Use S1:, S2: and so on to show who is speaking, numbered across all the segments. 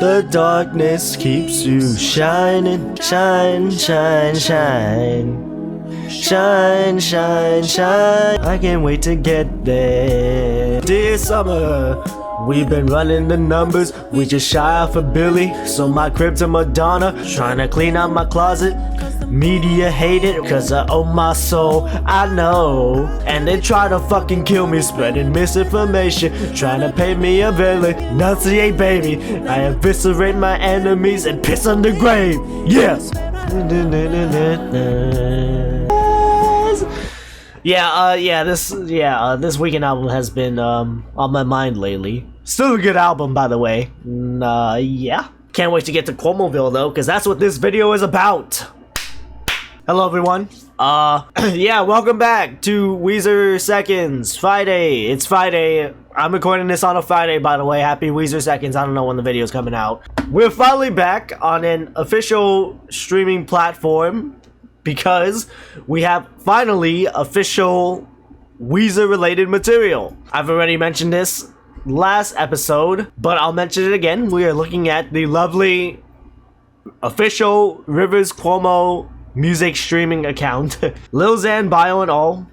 S1: The darkness keeps you shining, shine, shine, shine. Shine, shine, shine. I can't wait to get there. Dear summer, we've been running the numbers. We just shy off a Billy. So my crib to Madonna. Trying to clean out my closet. Media hate it cause I own my soul, I know. And they try to fucking kill me, spreading misinformation, trying to paint me a villain. Enunciate, baby. I eviscerate my enemies and piss on the grave. Yes. This weekend album has been on my mind lately. Still a good album, by the way. Yeah. Can't wait to get to Cuomoville though, because that's what this video is about. Hello everyone. Welcome back to Weezer Seconds. Friday. It's Friday. I'm recording this on a Friday, by the way. Happy Weezer Seconds. I don't know when the video's coming out. We're finally back on an official streaming platform because we have finally official Weezer related material. I've already mentioned this last episode, but I'll mention it again. We are looking at the lovely official riverscuomo music streaming account. Lil Xan bio and all,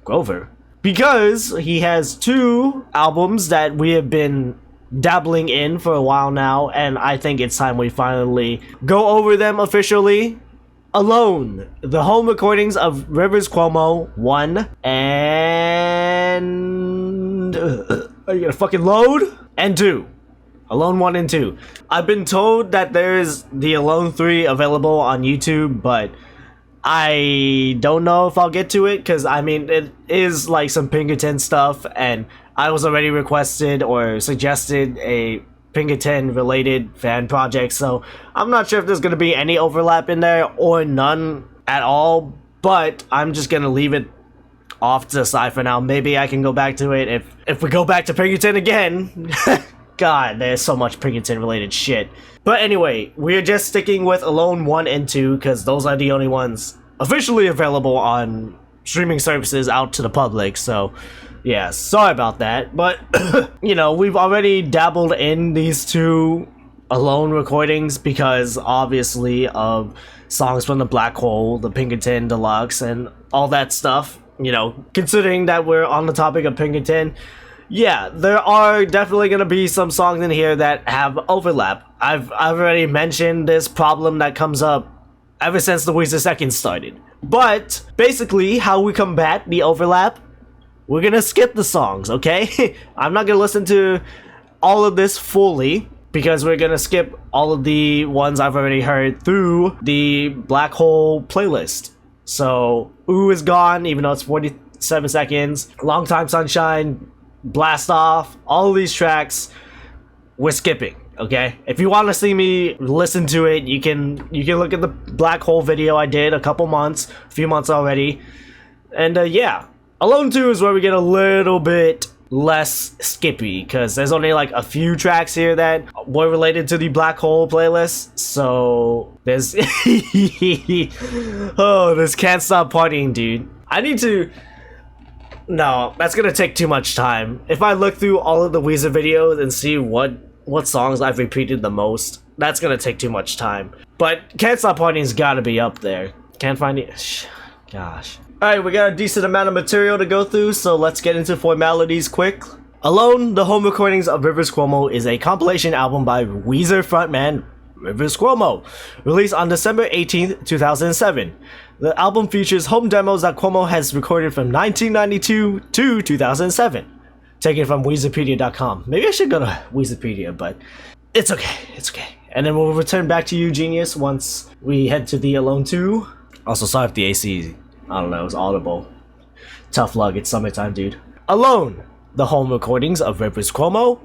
S1: Grover. Because he has 2 albums that we have been dabbling in for a while now, and I think it's time we finally go over them officially. Alone, the home recordings of riverscuomo 1 and are you gonna fucking load? And 2. Alone 1 and 2. I've been told that there is the Alone 3 available on YouTube, but I don't know if I'll get to it, because I mean it is like some Pinkerton stuff, and I was already requested or suggested a Pinkerton related fan project, so I'm not sure if there's gonna be any overlap in there or none at all, but I'm just gonna leave it off to the side for now. Maybe I can go back to it if we go back to Pinkerton again. God, there's so much Pinkerton related shit. But anyway, we're just sticking with Alone 1 and 2 because those are the only ones officially available on streaming services out to the public, so yeah, sorry about that. But you know, we've already dabbled in these 2 Alone recordings because obviously of songs from the Black Hole, the Pinkerton Deluxe, and all that stuff. You know, considering that we're on the topic of Pinkerton, yeah, there are definitely gonna be some songs in here that have overlap. I've already mentioned this problem that comes up ever since the Weezer Seconds started. But basically, how we combat the overlap, we're gonna skip the songs, okay? I'm not gonna listen to all of this fully because we're gonna skip all of the ones I've already heard through the Black Hole playlist. So, Ooh is gone, even though it's 47 seconds. Long Time Sunshine, Blast Off, all of these tracks we're skipping, okay? If you want to see me listen to it, you can look at the Black Hole video I did a few months already. And yeah, Alone 2 is where we get a little bit less skippy because there's only like a few tracks here that were related to the Black Hole playlist. So there's oh, this Can't Stop Partying, dude. I need to. No, that's gonna take too much time. If I look through all of the Weezer videos and see what songs I've repeated the most, that's gonna take too much time. But Can't Stop Partying's gotta be up there. Can't find it. Gosh. Alright, we got a decent amount of material to go through, so let's get into formalities quick. Alone, the home recordings of riverscuomo is a compilation album by Weezer frontman riverscuomo, released on December 18th, 2007. The album features home demos that Cuomo has recorded from 1992 to 2007, taken from Weezerpedia.com. Maybe I should go to Weezerpedia, but it's okay, it's okay. And then we'll return back to you, Genius, once we head to the Alone 2. Also, sorry if the AC, I don't know, it's audible. Tough luck, it's summertime, dude. Alone, the home recordings of riverscuomo,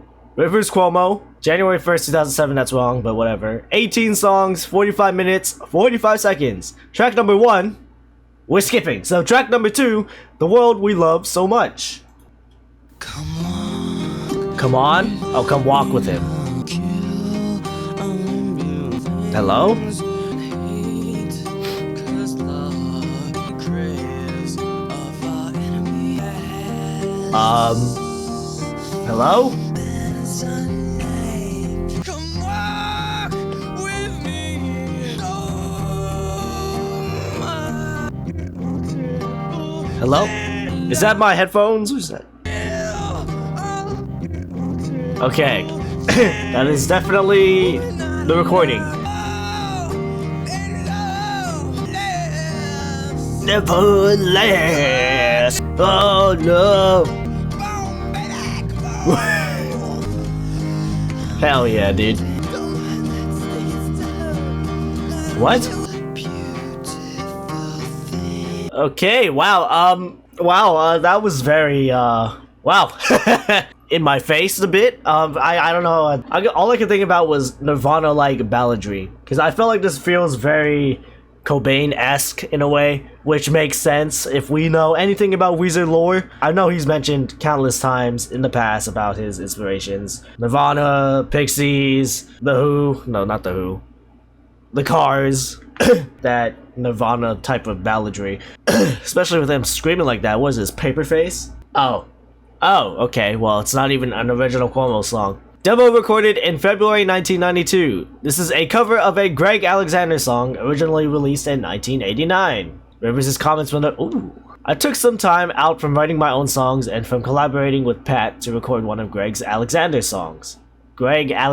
S1: January 1st, 2007, that's wrong, but whatever. 18 songs, 45 minutes, 45 seconds. Track number 1, we're skipping. So track number 2, The World We Love So Much. Come on. Come on? Oh, come walk with him. Hello? Hello? Hello? Is that my headphones? What's that? Okay. That is definitely the recording. Never last. Oh no. Hell yeah, dude. What? Okay, wow, that was very, wow. In my face a bit. I don't know. All I could think about was Nirvana-like balladry. Because I felt like this feels very Cobain-esque in a way, which makes sense if we know anything about Weezer lore. I know he's mentioned countless times in the past about his inspirations. Nirvana, Pixies, The Who. No, not The Who. The Cars. That Nirvana type of balladry. Especially with him screaming like that. What is this, Paperface? Oh, okay, well, it's not even an original Cuomo song. Demo recorded in February 1992. This is a cover of a Greg Alexander song originally released in 1989. Rivers' comments were ooh. I took some time out from writing my own songs and from collaborating with Pat to record one of Greg Alexander's songs. I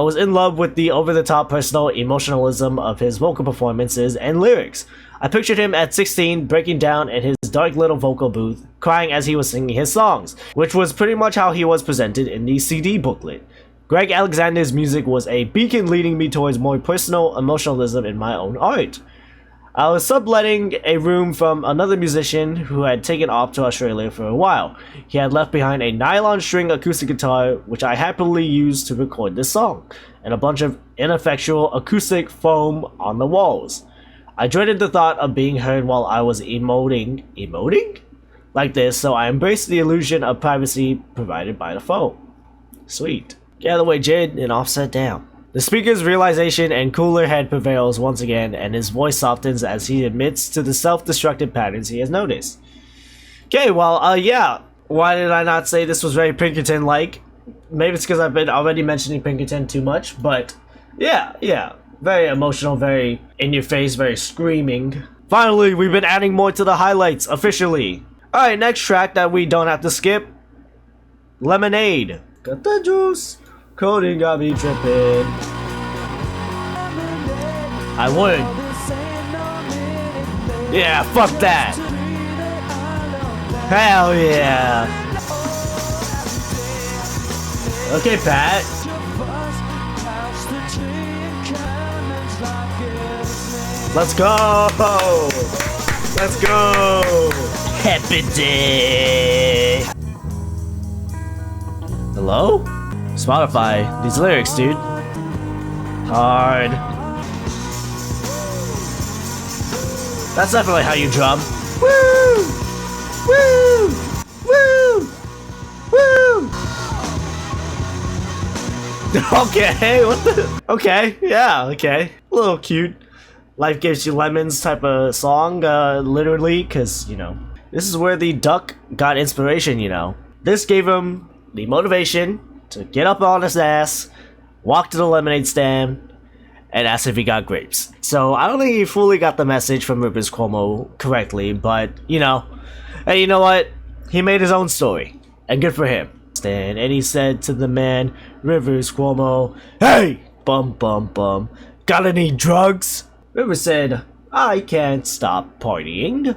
S1: was in love with the over-the-top personal emotionalism of his vocal performances and lyrics. I pictured him at 16 breaking down in his dark little vocal booth, crying as he was singing his songs, which was pretty much how he was presented in the CD booklet. Greg Alexander's music was a beacon leading me towards more personal emotionalism in my own art. I was subletting a room from another musician who had taken off to Australia for a while. He had left behind a nylon string acoustic guitar, which I happily used to record this song, and a bunch of ineffectual acoustic foam on the walls. I dreaded the thought of being heard while I was emoting like this, so I embraced the illusion of privacy provided by the foam. Sweet. Get out of the way, Jid, and offset down. The speaker's realization and cooler head prevails once again, and his voice softens as he admits to the self-destructive patterns he has noticed. Okay, well, yeah. Why did I not say this was very Pinkerton-like? Maybe it's because I've been already mentioning Pinkerton too much, but yeah. Very emotional, very in-your-face, very screaming. Finally, we've been adding more to the highlights, officially. Alright, next track that we don't have to skip. Lemonade. Got the juice. Coding got me tripping. I would. Yeah, fuck that. Hell yeah. Okay, Pat. Let's go. Let's go. Happy day. Hello? Spotify, these lyrics, dude. Hard. That's definitely how you drum. Woo! Woo! Woo! Woo! Okay, what the? Okay, yeah, okay. A little cute. Life gives you lemons type of song, literally, because, you know, this is where the duck got inspiration, you know. This gave him the motivation to get up on his ass, walk to the lemonade stand, and ask if he got grapes. So I don't think he fully got the message from Rivers Cuomo correctly, but, you know, hey, you know what? He made his own story, and good for him. And he said to the man, Rivers Cuomo, hey, bum, got any drugs? Rivers said, I can't stop partying.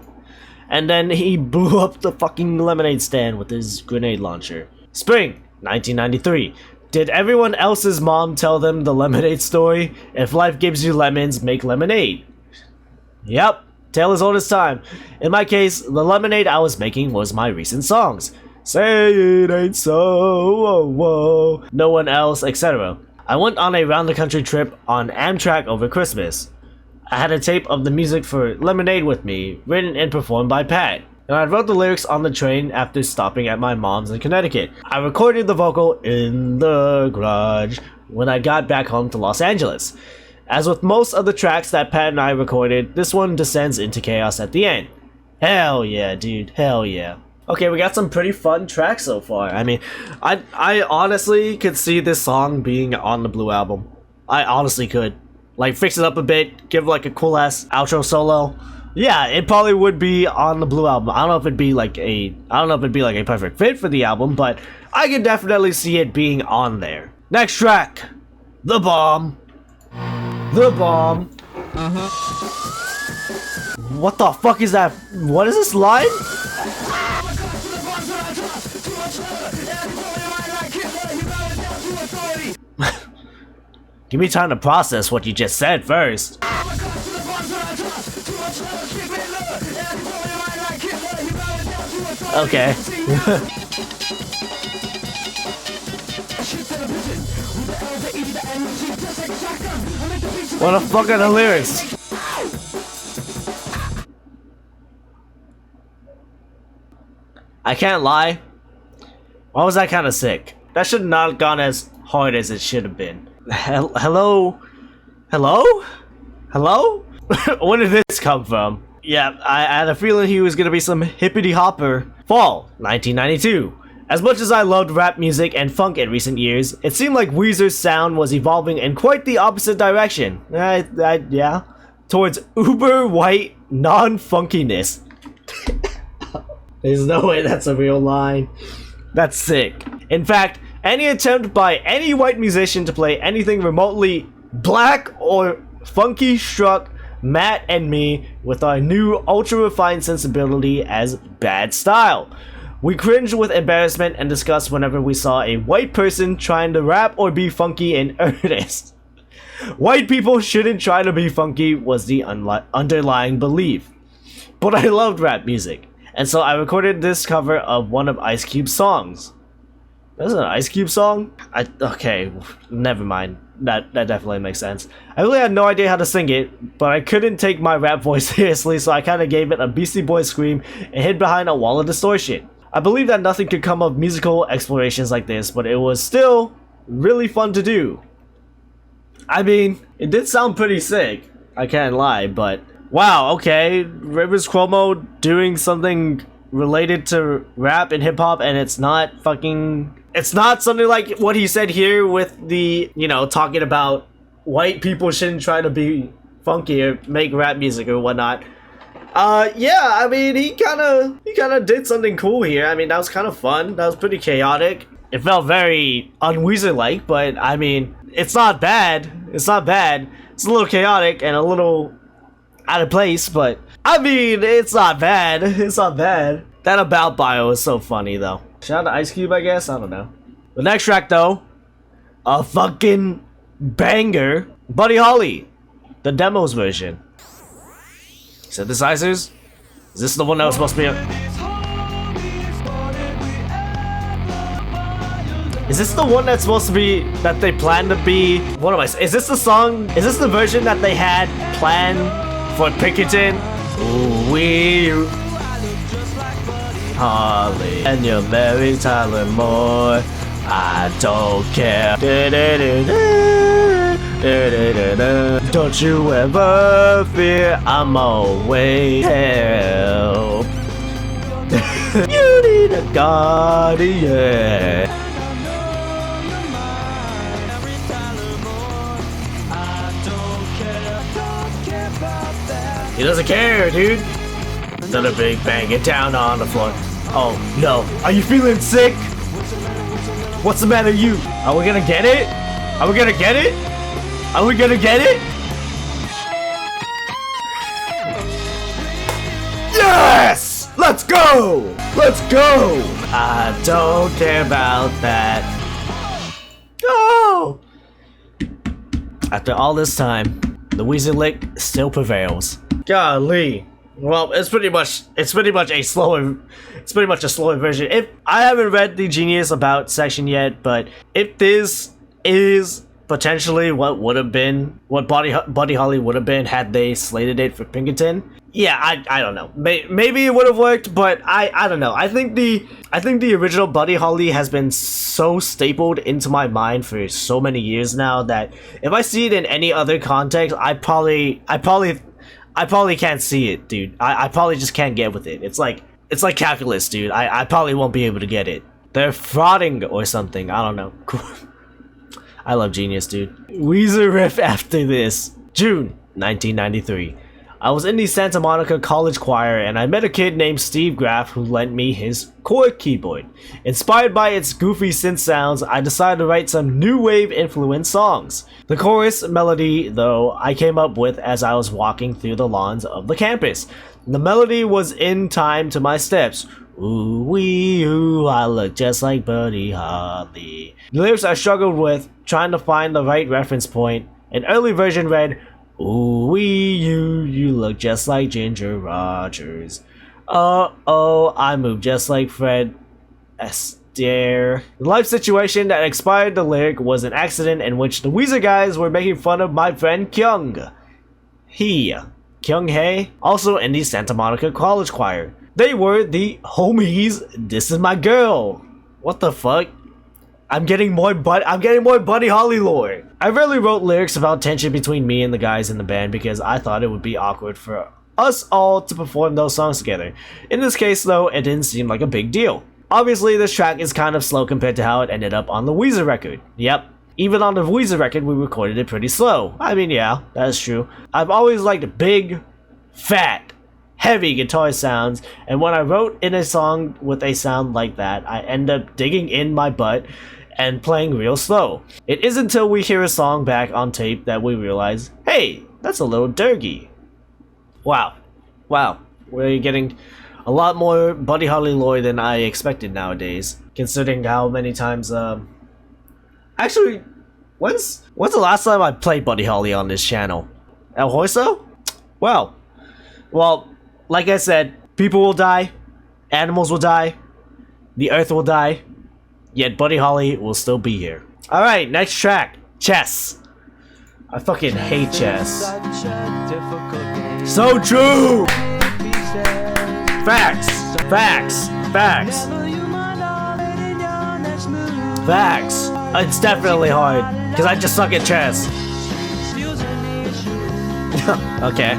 S1: And then he blew up the fucking lemonade stand with his grenade launcher. Spring 1993. Did everyone else's mom tell them the lemonade story? If life gives you lemons, make lemonade. Yep, tale as old as time. In my case, the lemonade I was making was my recent songs. Say it ain't so, oh, whoa. No one else, etc. I went on a round-the-country trip on Amtrak over Christmas. I had a tape of the music for Lemonade with me, written and performed by Pat. And I wrote the lyrics on the train after stopping at my mom's in Connecticut. I recorded the vocal in the garage when I got back home to Los Angeles. As with most of the tracks that Pat and I recorded, this one descends into chaos at the end. Hell yeah, dude. Hell yeah. Okay, we got some pretty fun tracks so far. I mean, I honestly could see this song being on the Blue album. I honestly could. Like, fix it up a bit, give like a cool ass outro solo. Yeah, it probably would be on the Blue album. I don't know if it'd be like a perfect fit for the album, but I could definitely see it being on there. Next track, The Bomb. The Bomb. What the fuck is that? What is this line? Give me time to process what you just said first. Okay. What the fuck are the lyrics? I can't lie. Why was that kind of sick? That should not have gone as hard as it should have been. Hello? Hello? Hello? Where did this come from? Yeah, I had a feeling he was gonna be some hippity hopper. Fall, 1992. As much as I loved rap music and funk in recent years, it seemed like Weezer's sound was evolving in quite the opposite direction. Yeah. Towards uber white non-funkiness. There's no way that's a real line. That's sick. In fact, any attempt by any white musician to play anything remotely black or funky struck Matt and me with our new ultra-refined sensibility as bad style. We cringed with embarrassment and disgust whenever we saw a white person trying to rap or be funky in earnest. White people shouldn't try to be funky was the underlying belief. But I loved rap music, and so I recorded this cover of one of Ice Cube's songs. That's an Ice Cube song? Okay, never mind. That definitely makes sense. I really had no idea how to sing it, but I couldn't take my rap voice seriously, so I kinda gave it a Beastie Boys scream and hid behind a wall of distortion. I believe that nothing could come of musical explorations like this, but it was still really fun to do. I mean, it did sound pretty sick, I can't lie, but wow, okay, riverscuomo doing something related to rap and hip-hop, and it's not something like what he said here with the, you know, talking about white people shouldn't try to be funky or make rap music or whatnot. Yeah, I mean, he kind of did something cool here. I mean, that was kind of fun. That was pretty chaotic. It felt very un-Weezer-like, but I mean, it's not bad. It's not bad. It's a little chaotic and a little out of place, but I mean, it's not bad. It's not bad. That About bio is so funny, though. Shout out to Ice Cube, I guess? I don't know. The next track, though, a fucking banger. Buddy Holly, the demos version. Synthesizers? Is this the one that was supposed to be Is this the one that's supposed to be, that they plan to be, what am I saying? Is this the song, is this the version that they had planned for Pinkerton? Ooh, we Holly, and you're Mary Tyler Moore. I don't care. Don't you ever fear, I'm always help. You need a guardian. He doesn't care, dude. Another big bang, get down on the floor. Oh no, are you feeling sick? What's the matter, you? Are we gonna get it? Are we gonna get it? Are we gonna get it? Yes! Let's go! Let's go! I don't care about that. Oh! After all this time, the Weezer lick still prevails. Golly. Well, it's pretty much a slower version. If I haven't read the Genius About section yet, but if this is potentially what would have been, what Buddy Holly would have been had they slated it for Pinkerton, yeah, I don't know. Maybe it would have worked, but I don't know. I think the original Buddy Holly has been so stapled into my mind for so many years now that if I see it in any other context, I probably can't see it, dude. I probably just can't get with it. It's like calculus, dude. I probably won't be able to get it. They're frauding or something. I don't know. I love Genius, dude. Weezer riff after this. June 1993. I was in the Santa Monica College Choir and I met a kid named Steve Graff who lent me his chord keyboard. Inspired by its goofy synth sounds, I decided to write some new wave influenced songs. The chorus melody, though, I came up with as I was walking through the lawns of the campus. The melody was in time to my steps. Ooh wee ooh, I look just like Buddy Holly. The lyrics I struggled with, trying to find the right reference point. An early version read, ooh wee you look just like Ginger Rogers. Oh, I move just like Fred Astaire. The life situation that inspired the lyric was an accident in which the Weezer guys were making fun of my friend Kyung Hae, also in the Santa Monica College Choir. They were the homies. This is my girl. What the fuck? I'm getting more Buddy Holly lore. I rarely wrote lyrics about tension between me and the guys in the band because I thought it would be awkward for us all to perform those songs together. In this case though, it didn't seem like a big deal. Obviously this track is kind of slow compared to how it ended up on the Weezer record. Yep. Even on the Weezer record, we recorded it pretty slow. I mean, yeah, that's true. I've always liked big, fat, heavy guitar sounds, and when I wrote in a song with a sound like that, I end up digging in my butt and playing real slow. It isn't until we hear a song back on tape that we realize, hey, that's a little dirgy. Wow, we're getting a lot more Buddy Holly lore than I expected nowadays, considering how many times, actually, when's the last time I played Buddy Holly on this channel? El Hoiso? Well, like I said, people will die, animals will die, the earth will die, yet Buddy Holly will still be here. Alright, next track, Chess. I fucking hate chess. So true! Facts! It's definitely hard, because I just suck at chess. Okay.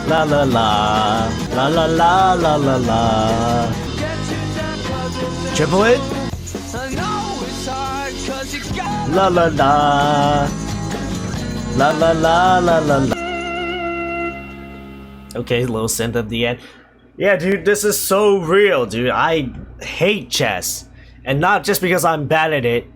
S1: La la la, la la la la la la. Triple it? La la la. La la la la la la. Okay, little synth at the end. Yeah, dude, this is so real, dude. I hate chess. And not just because I'm bad at it.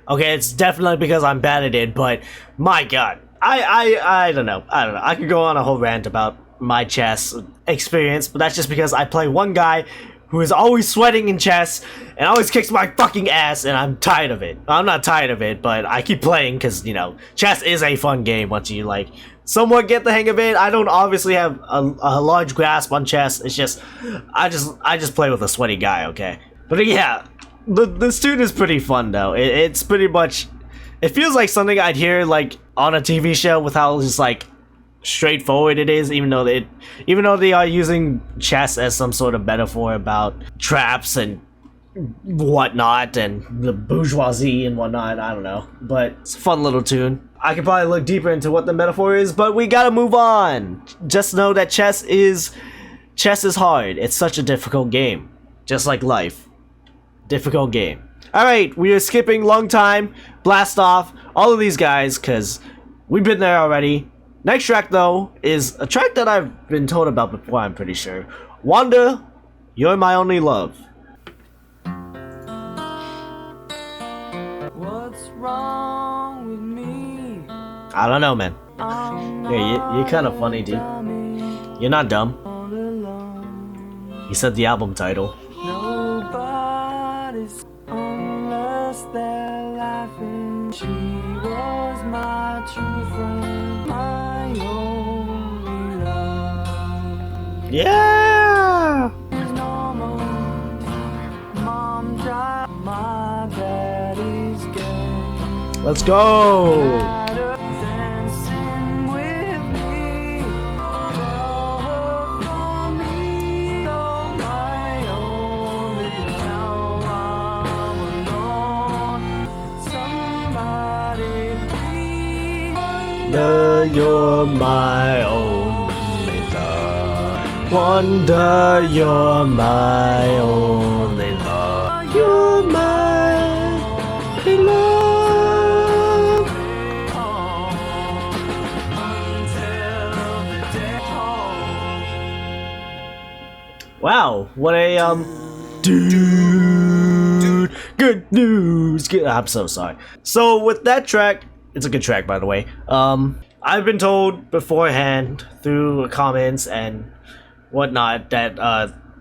S1: Okay, it's definitely because I'm bad at it, but my god. I don't know. I could go on a whole rant about my chess experience, but that's just because I play one guy who is always sweating in chess and always kicks my fucking ass, and I'm tired of it. I'm not tired of it, but I keep playing because, you know, chess is a fun game once you, like, somewhat get the hang of it. I don't obviously have a large grasp on chess. It's just, I just play with a sweaty guy, okay? But yeah, the student is pretty fun though. It's pretty much, it feels like something I'd hear like on a TV show with how just like straightforward it is, even though they are using chess as some sort of metaphor about traps and whatnot and the bourgeoisie and whatnot. I don't know, but it's a fun little tune. I could probably look deeper into what the metaphor is, but we gotta move on. Just know that chess is hard. It's such a difficult game, just like life. Difficult game. Alright, we are skipping Long Time, Blast Off, all of these guys, because we've been there already. Next track, though, is a track that I've been told about before, I'm pretty sure. Wanda, You're My Only Love.
S2: What's wrong with me?
S1: I don't know, man. Yeah, you're kind of funny, dude. You're not dumb. He said the album title.
S2: Nobody's unless they're laughing. She was my true friend, my only love.
S1: Yeah!
S2: Normal. Mom died, my daddy's gay.
S1: Let's go! You're my only love. Wonder, you're my only love. You're my only love. what a dude, good news. I'm so sorry. So with that track, it's a good track, by the way. I've been told beforehand through comments and whatnot that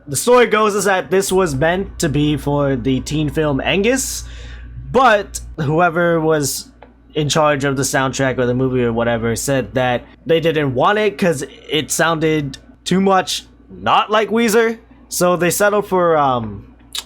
S1: the story goes is that this was meant to be for the teen film Angus, but whoever was in charge of the soundtrack or the movie or whatever said that they didn't want it because it sounded too much not like Weezer, so they settled for I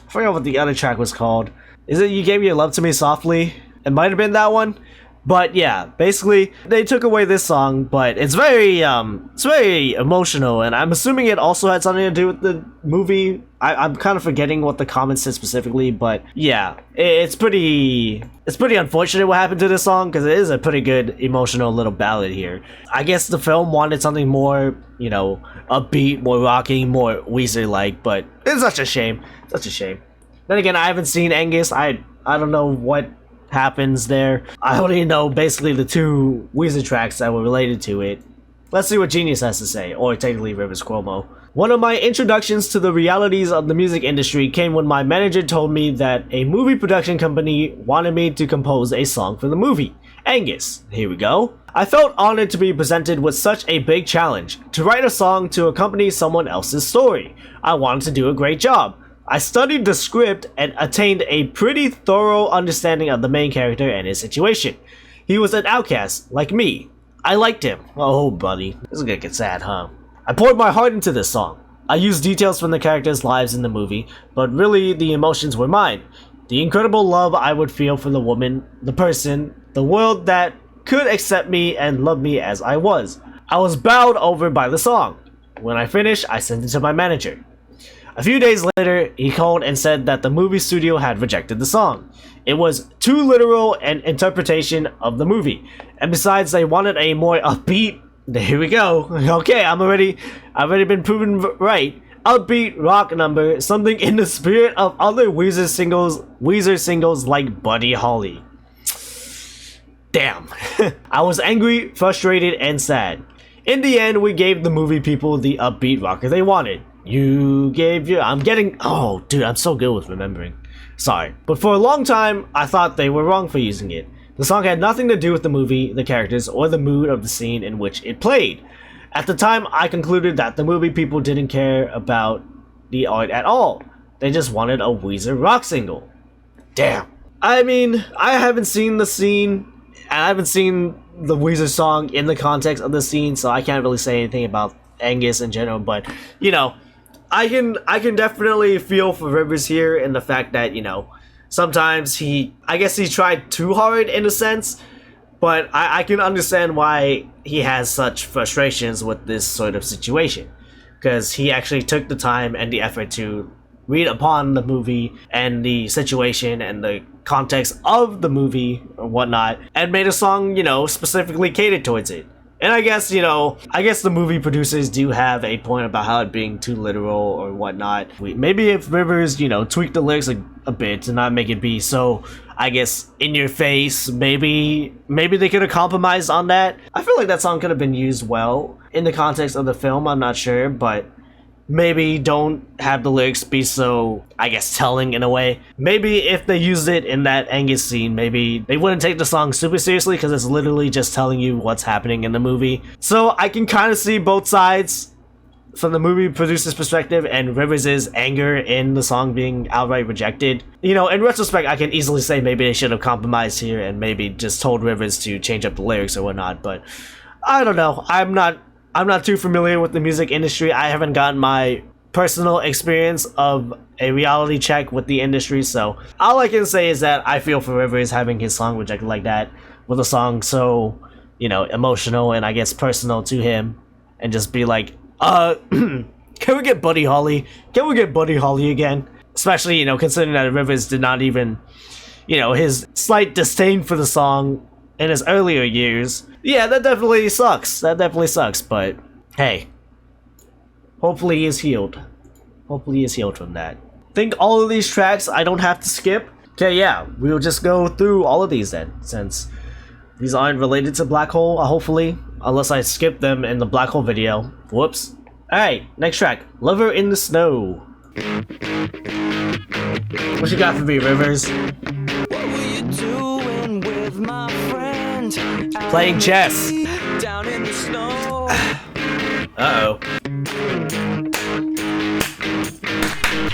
S1: forgot what the other track was called. Is it You Gave Your Love to Me Softly? It might have been that one. But yeah, basically they took away this song, but it's very emotional, and I'm assuming it also had something to do with the movie. I'm kind of forgetting what the comments said specifically, but yeah, it's pretty unfortunate what happened to this song because it is a pretty good emotional little ballad here. I guess the film wanted something more, you know, upbeat, more rocking, more Weezer-like, but it's such a shame. Such a shame. Then again, I haven't seen Angus. I don't know what happens there. I only know basically the two Weezer tracks that were related to it. Let's see what Genius has to say, or technically riverscuomo. One of my introductions to the realities of the music industry came when my manager told me that a movie production company wanted me to compose a song for the movie, Angus. Here we go. I felt honored to be presented with such a big challenge, to write a song to accompany someone else's story. I wanted to do a great job. I studied the script and attained a pretty thorough understanding of the main character and his situation. He was an outcast, like me. I liked him. Oh, buddy. This is gonna get sad, huh? I poured my heart into this song. I used details from the characters' lives in the movie, but really the emotions were mine. The incredible love I would feel for the woman, the person, the world that could accept me and love me as I was. I was bowed over by the song. When I finished, I sent it to my manager. A few days later, he called and said that the movie studio had rejected the song. It was too literal an interpretation of the movie, and besides, they wanted a more upbeat. Here we go. Okay, I've already been proven right. Upbeat rock number, something in the spirit of other Weezer singles like Buddy Holly. Damn. I was angry, frustrated, and sad. In the end, we gave the movie people the upbeat rocker they wanted. You gave your... Oh, dude, I'm so good with remembering. Sorry. But for a long time, I thought they were wrong for using it. The song had nothing to do with the movie, the characters, or the mood of the scene in which it played. At the time, I concluded that the movie people didn't care about the art at all. They just wanted a Weezer rock single. Damn. I mean, I haven't seen the scene, and I haven't seen the Weezer song in the context of the scene, so I can't really say anything about Angus in general, but, you know, I can definitely feel for Rivers here in the fact that, you know, sometimes I guess he tried too hard in a sense, but I can understand why he has such frustrations with this sort of situation, because he actually took the time and the effort to read upon the movie and the situation and the context of the movie or whatnot, and made a song, you know, specifically catered towards it. And I guess, you know, the movie producers do have a point about how it being too literal or whatnot. Maybe if Rivers, you know, tweaked the lyrics a bit to not make it be so, I guess, in your face, maybe they could have compromised on that. I feel like that song could have been used well in the context of the film, I'm not sure, but maybe don't have the lyrics be so, I guess, telling in a way. Maybe if they used it in that Angus scene, maybe they wouldn't take the song super seriously because it's literally just telling you what's happening in the movie. So I can kind of see both sides from the movie producer's perspective and Rivers' anger in the song being outright rejected. You know, in retrospect, I can easily say maybe they should have compromised here and maybe just told Rivers to change up the lyrics or whatnot, but I don't know. I'm not too familiar with the music industry. I haven't gotten my personal experience of a reality check with the industry, so all I can say is that I feel for Rivers having his song rejected like that, with a song so, you know, emotional and I guess personal to him, and just be like, can we get Buddy Holly? Can we get Buddy Holly again? Especially, you know, considering that Rivers did not even, you know, his slight disdain for the song in his earlier years. Yeah, that definitely sucks. But hey, hopefully he is healed. Hopefully he is healed from that. Think all of these tracks I don't have to skip? Okay, yeah, we'll just go through all of these then, since these aren't related to Black Hole, hopefully, unless I skip them in the Black Hole video. Whoops. Alright, next track, Lover in the Snow. What you got for me, Rivers?
S2: What were you doing with my friend?
S1: Playing chess.
S2: Down in the snow.
S1: Uh-oh.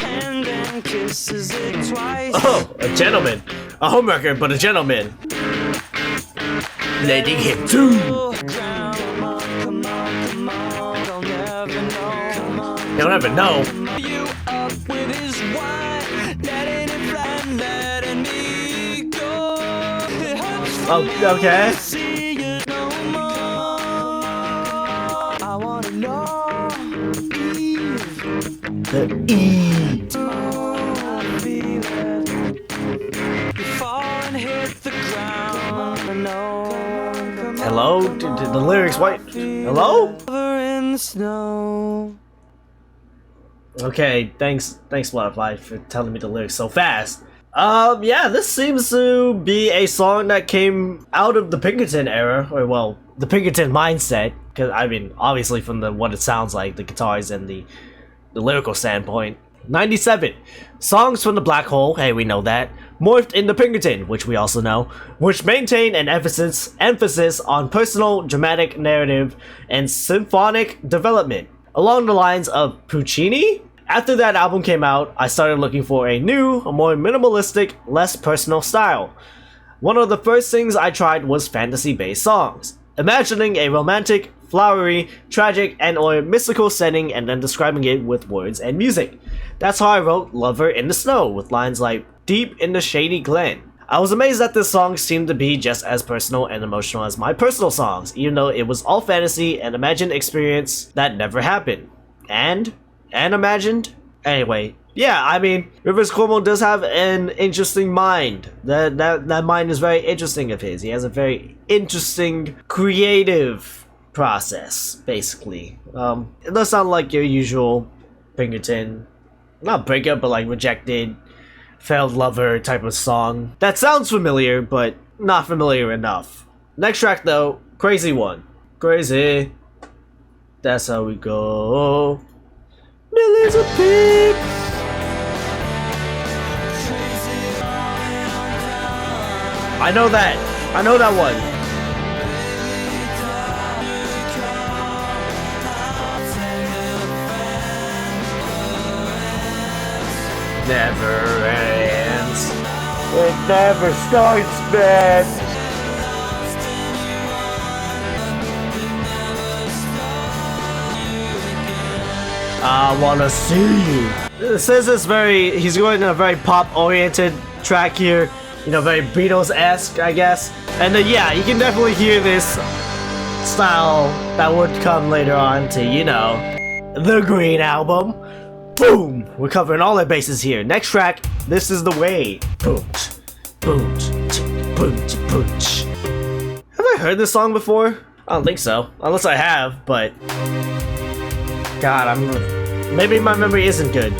S2: And then kisses it twice.
S1: Oh, a gentleman. A homewrecker, but a gentleman. Letting him too.
S2: Come on, come on, come on. They'll never know. Come on.
S1: You'll never know.
S2: You up with his wine, letting it fly, letting me go. It hurts for
S1: Oh,
S2: me
S1: okay.
S2: to see you no more. I wanna know
S1: The E.
S2: I feel it. You fall and hit the ground. I know.
S1: Hello? Did the lyrics white? Hello?
S2: Cover in the snow.
S1: Okay, thanks Butterfly for telling me the lyrics so fast. Yeah, this seems to be a song that came out of the Pinkerton era, or well, the Pinkerton mindset, because I mean, obviously from what it sounds like, the guitars and the lyrical standpoint. 97. Songs from the Black Hole, hey, we know that, morphed into Pinkerton, which we also know, which maintain an emphasis on personal, dramatic narrative, and symphonic development, along the lines of Puccini. After that album came out, I started looking for a new, more minimalistic, less personal style. One of the first things I tried was fantasy-based songs, imagining a romantic, flowery, tragic, and or mystical setting and then describing it with words and music. That's how I wrote Lover in the Snow, with lines like, deep in the shady glen. I was amazed that this song seemed to be just as personal and emotional as my personal songs, even though it was all fantasy and imagined experience that never happened. And imagined? Anyway, yeah, I mean, Riverscuomo does have an interesting mind. That mind is very interesting of his. He has a very interesting, creative process, basically. It does sound like your usual Pinkerton, not breakup, but like rejected, failed lover type of song. That sounds familiar, but not familiar enough. Next track though, crazy one. Crazy. That's how we go. Millions of people. I know that one. Never ends. It never starts, man. I wanna see you. It says he's going in a very pop-oriented track here. You know, very Beatles-esque, I guess. And then, yeah, you can definitely hear this style that would come later on to, you know, the Green Album. Boom! We're covering all our bases here. Next track, This Is the Way. Boom, boom, boom, boom. Have I heard this song before? I don't think so. Unless I have, but... God, maybe my memory isn't good.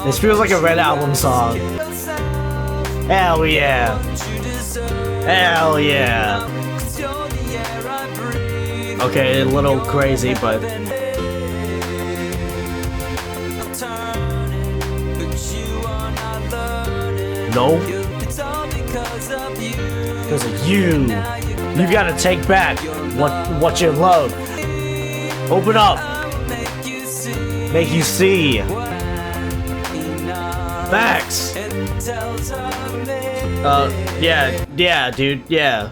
S1: This feels like a Red Album song. Hell yeah. Hell yeah. Okay, a little crazy, but... No. Because of you. You gotta take back what you love. Open up. Make you see. Facts. Yeah, dude, yeah.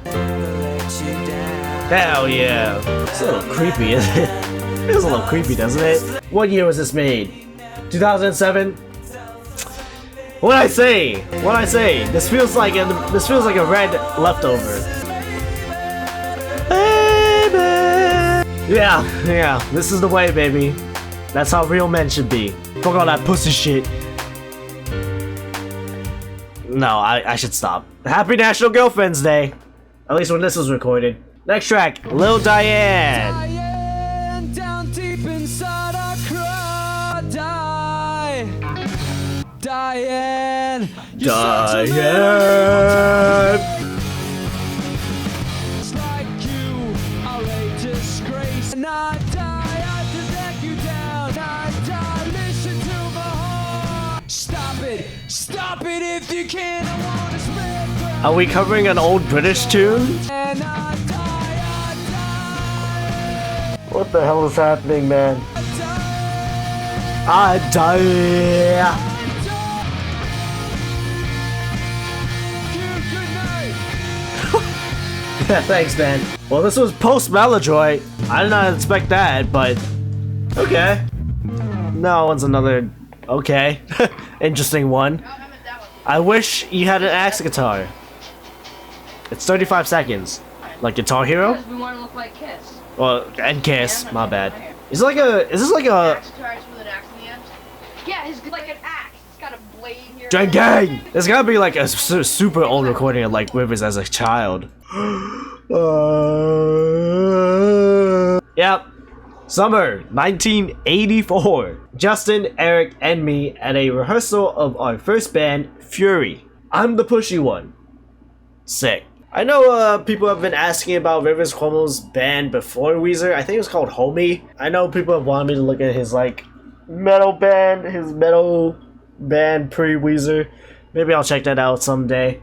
S1: Hell yeah. It's a little creepy, isn't it? It's a little creepy, doesn't it? What year was this made? 2007? What'd I say? This feels like a Red leftover. Baby. Yeah, this is the way, baby. That's how real men should be. Fuck all that pussy shit. No, I should stop. Happy National Girlfriend's Day. At least when this was recorded. Next track, Lil Diane.
S2: Diane, down deep inside I cry. Diane, you're such a it's like you are a disgrace, and I die. Stop it if you can. I wanna spread the
S1: Are we covering an old British tune?
S2: and I die.
S1: What the hell is happening, man? I die. Yeah, thanks, man. Well, this was post Maladroit. I did not expect that, but okay. No one's another okay. Interesting one. I wish you had an axe guitar. It's 35 seconds. Like Guitar Hero?
S3: Because we want to look like Kiss.
S1: Well, and Kiss, my bad. Is this like a
S3: Axe guitars with an axe in the end? Yeah, it's like an axe. It's got a blade here.
S1: Gang gang! There's gotta be like a super old recording of like Rivers as a child. Yep. Summer 1984. Justin, Eric, and me at a rehearsal of our first band, Fury. I'm the pushy one. Sick. I know people have been asking about Rivers Cuomo's band before Weezer. I think it was called Homie. I know people have wanted me to look at his like metal band pre-Weezer. Maybe I'll check that out someday.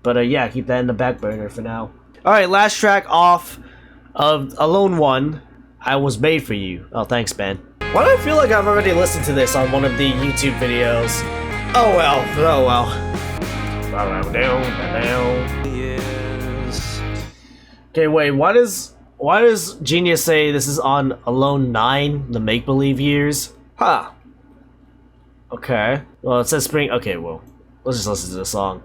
S1: But yeah, keep that in the back burner for now. Alright, last track off of Alone 1. I Was Made For You. Oh, thanks, man. Why do I feel like I've already listened to this on one of the YouTube videos? Oh well, oh well. Okay, wait, why does Genius say this is on Alone 9, the make-believe years? Huh. Okay. Well, it says spring. Okay, well, let's just listen to the song.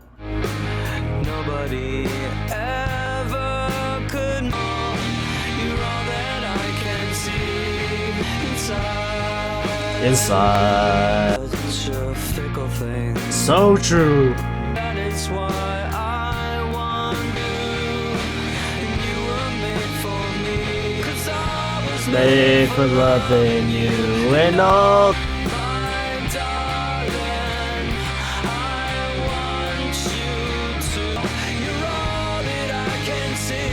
S2: Nobody ever could know you're all that I can see inside.
S1: Inside.
S2: Such a fickle thing,
S1: So true.
S2: and it's why I want you, and you were made for me. 'Cause I was
S1: Made for loving you and all.
S2: my darling. I want you to. You're all that I can see.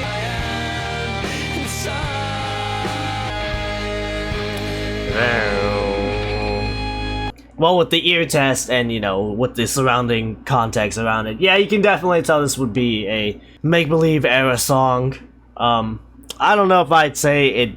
S2: I am inside.
S1: Well, with the ear test and, you know, with the surrounding context around it, yeah, you can definitely tell this would be a make-believe era song. I don't know if I'd say it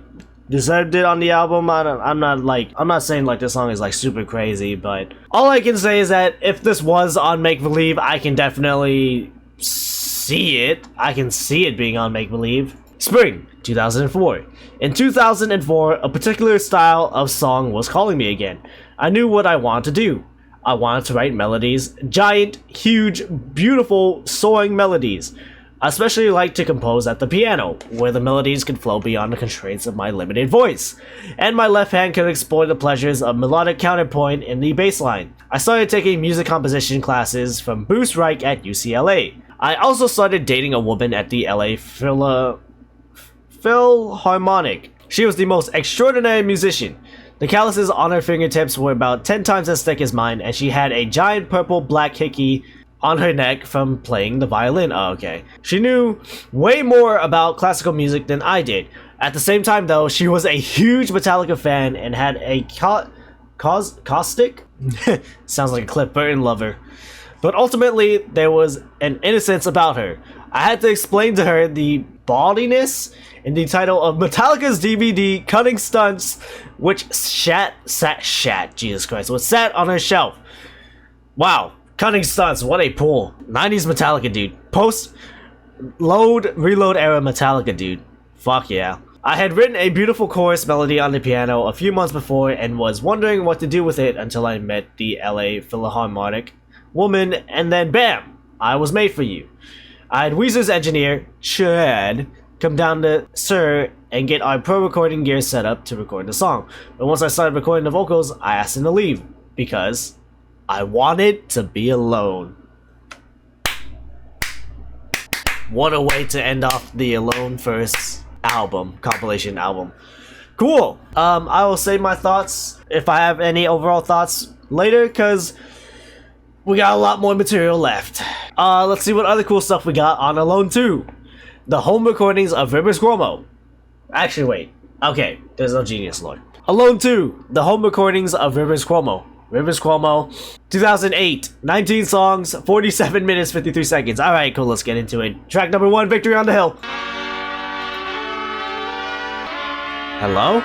S1: deserved it on the album. I'm not saying like this song is like super crazy, but all I can say is that if this was on Make Believe, I can definitely see it. I can see it being on Make Believe. Spring 2004. In 2004, a particular style of song was calling me again. I knew what I wanted to do. I wanted to write melodies, giant, huge, beautiful, soaring melodies. I especially like to compose at the piano, where the melodies could flow beyond the constraints of my limited voice, and my left hand could explore the pleasures of melodic counterpoint in the bass line. I started taking music composition classes from Bruce Reich at UCLA. I also started dating a woman at the LA Philharmonic. She was the most extraordinary musician. The calluses on her fingertips were about 10 times as thick as mine, and she had a giant purple-black hickey on her neck from playing the violin. Oh, okay. She knew way more about classical music than I did. At the same time, though, she was a huge Metallica fan and had a caustic? Sounds like a Cliff Burton lover. But ultimately, there was an innocence about her. I had to explain to her the baldiness in the title of Metallica's DVD, Cutting Stunts, which sat on her shelf. Wow. Cutting Stunts, what a pull. 90s Metallica, dude. Reload era Metallica, dude. Fuck yeah. I had written a beautiful chorus melody on the piano a few months before and was wondering what to do with it until I met the LA Philharmonic woman, and then bam! I was made for you. I had Weezer's engineer, Chad, come down to Sir and get our pro recording gear set up to record the song. But once I started recording the vocals, I asked him to leave because I wanted to be alone. What a way to end off the Alone First album, compilation album. Cool. I will save my thoughts if I have any overall thoughts later, because we got a lot more material left. Let's see what other cool stuff we got on Alone 2. The home recordings of Riverscuomo. Actually, wait. Okay, there's no Genius Lord. Alone 2. The home recordings of Riverscuomo. Rivers Cuomo, 2008, 19 songs, 47 minutes, 53 seconds. All right, cool, let's get into it. Track number 1, Victory on the Hill. Hello?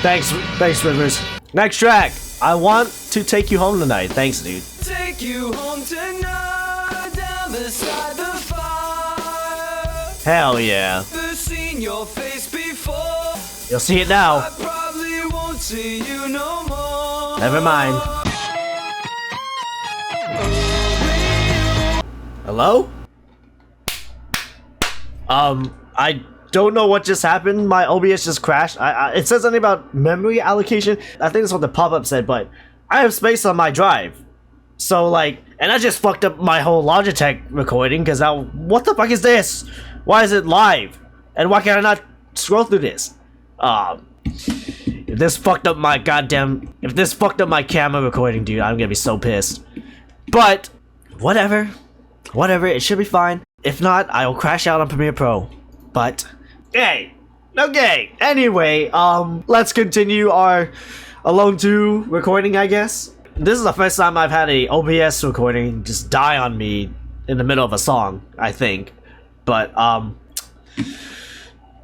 S1: Thanks, Rivers. Next track, I Want to Take You Home Tonight. Thanks, dude.
S2: Take you home tonight, down beside the fire.
S1: Hell yeah.
S2: Never seen your face before.
S1: You'll see it now.
S2: I probably won't see you no more.
S1: Never mind. Hello? I don't know what just happened. My OBS just crashed. It says something about memory allocation. I think that's what the pop-up said, but I have space on my drive. So, like, and I just fucked up my whole Logitech recording, because now, what the fuck is this? Why is it live? And why can I not scroll through this? If this fucked up my camera recording, dude, I'm gonna be so pissed. But, whatever, it should be fine. If not, I will crash out on Premiere Pro. But, hey, okay, anyway, let's continue our Alone 2 recording, I guess. This is the first time I've had a OBS recording just die on me in the middle of a song, I think. But,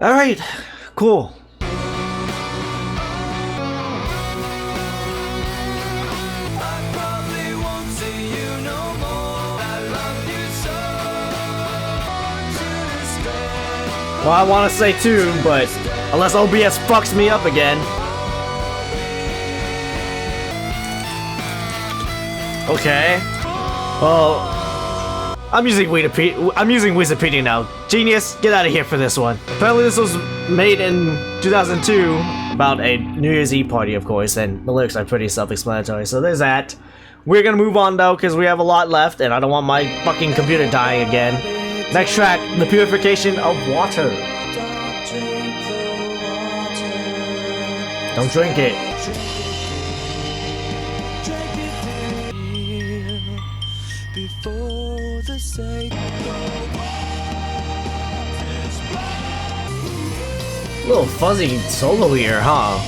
S1: alright, cool. Well, I want to say too, but unless OBS fucks me up again. Okay. Well, I'm using Wikipedia now. Genius, get out of here for this one. Apparently this was made in 2002, about a New Year's Eve party, of course, and the lyrics are pretty self-explanatory, so there's that. We're gonna move on though, because we have a lot left, and I don't want my fucking computer dying again. Next track, The Purification of Water. Don't drink it. A little fuzzy solo here, huh?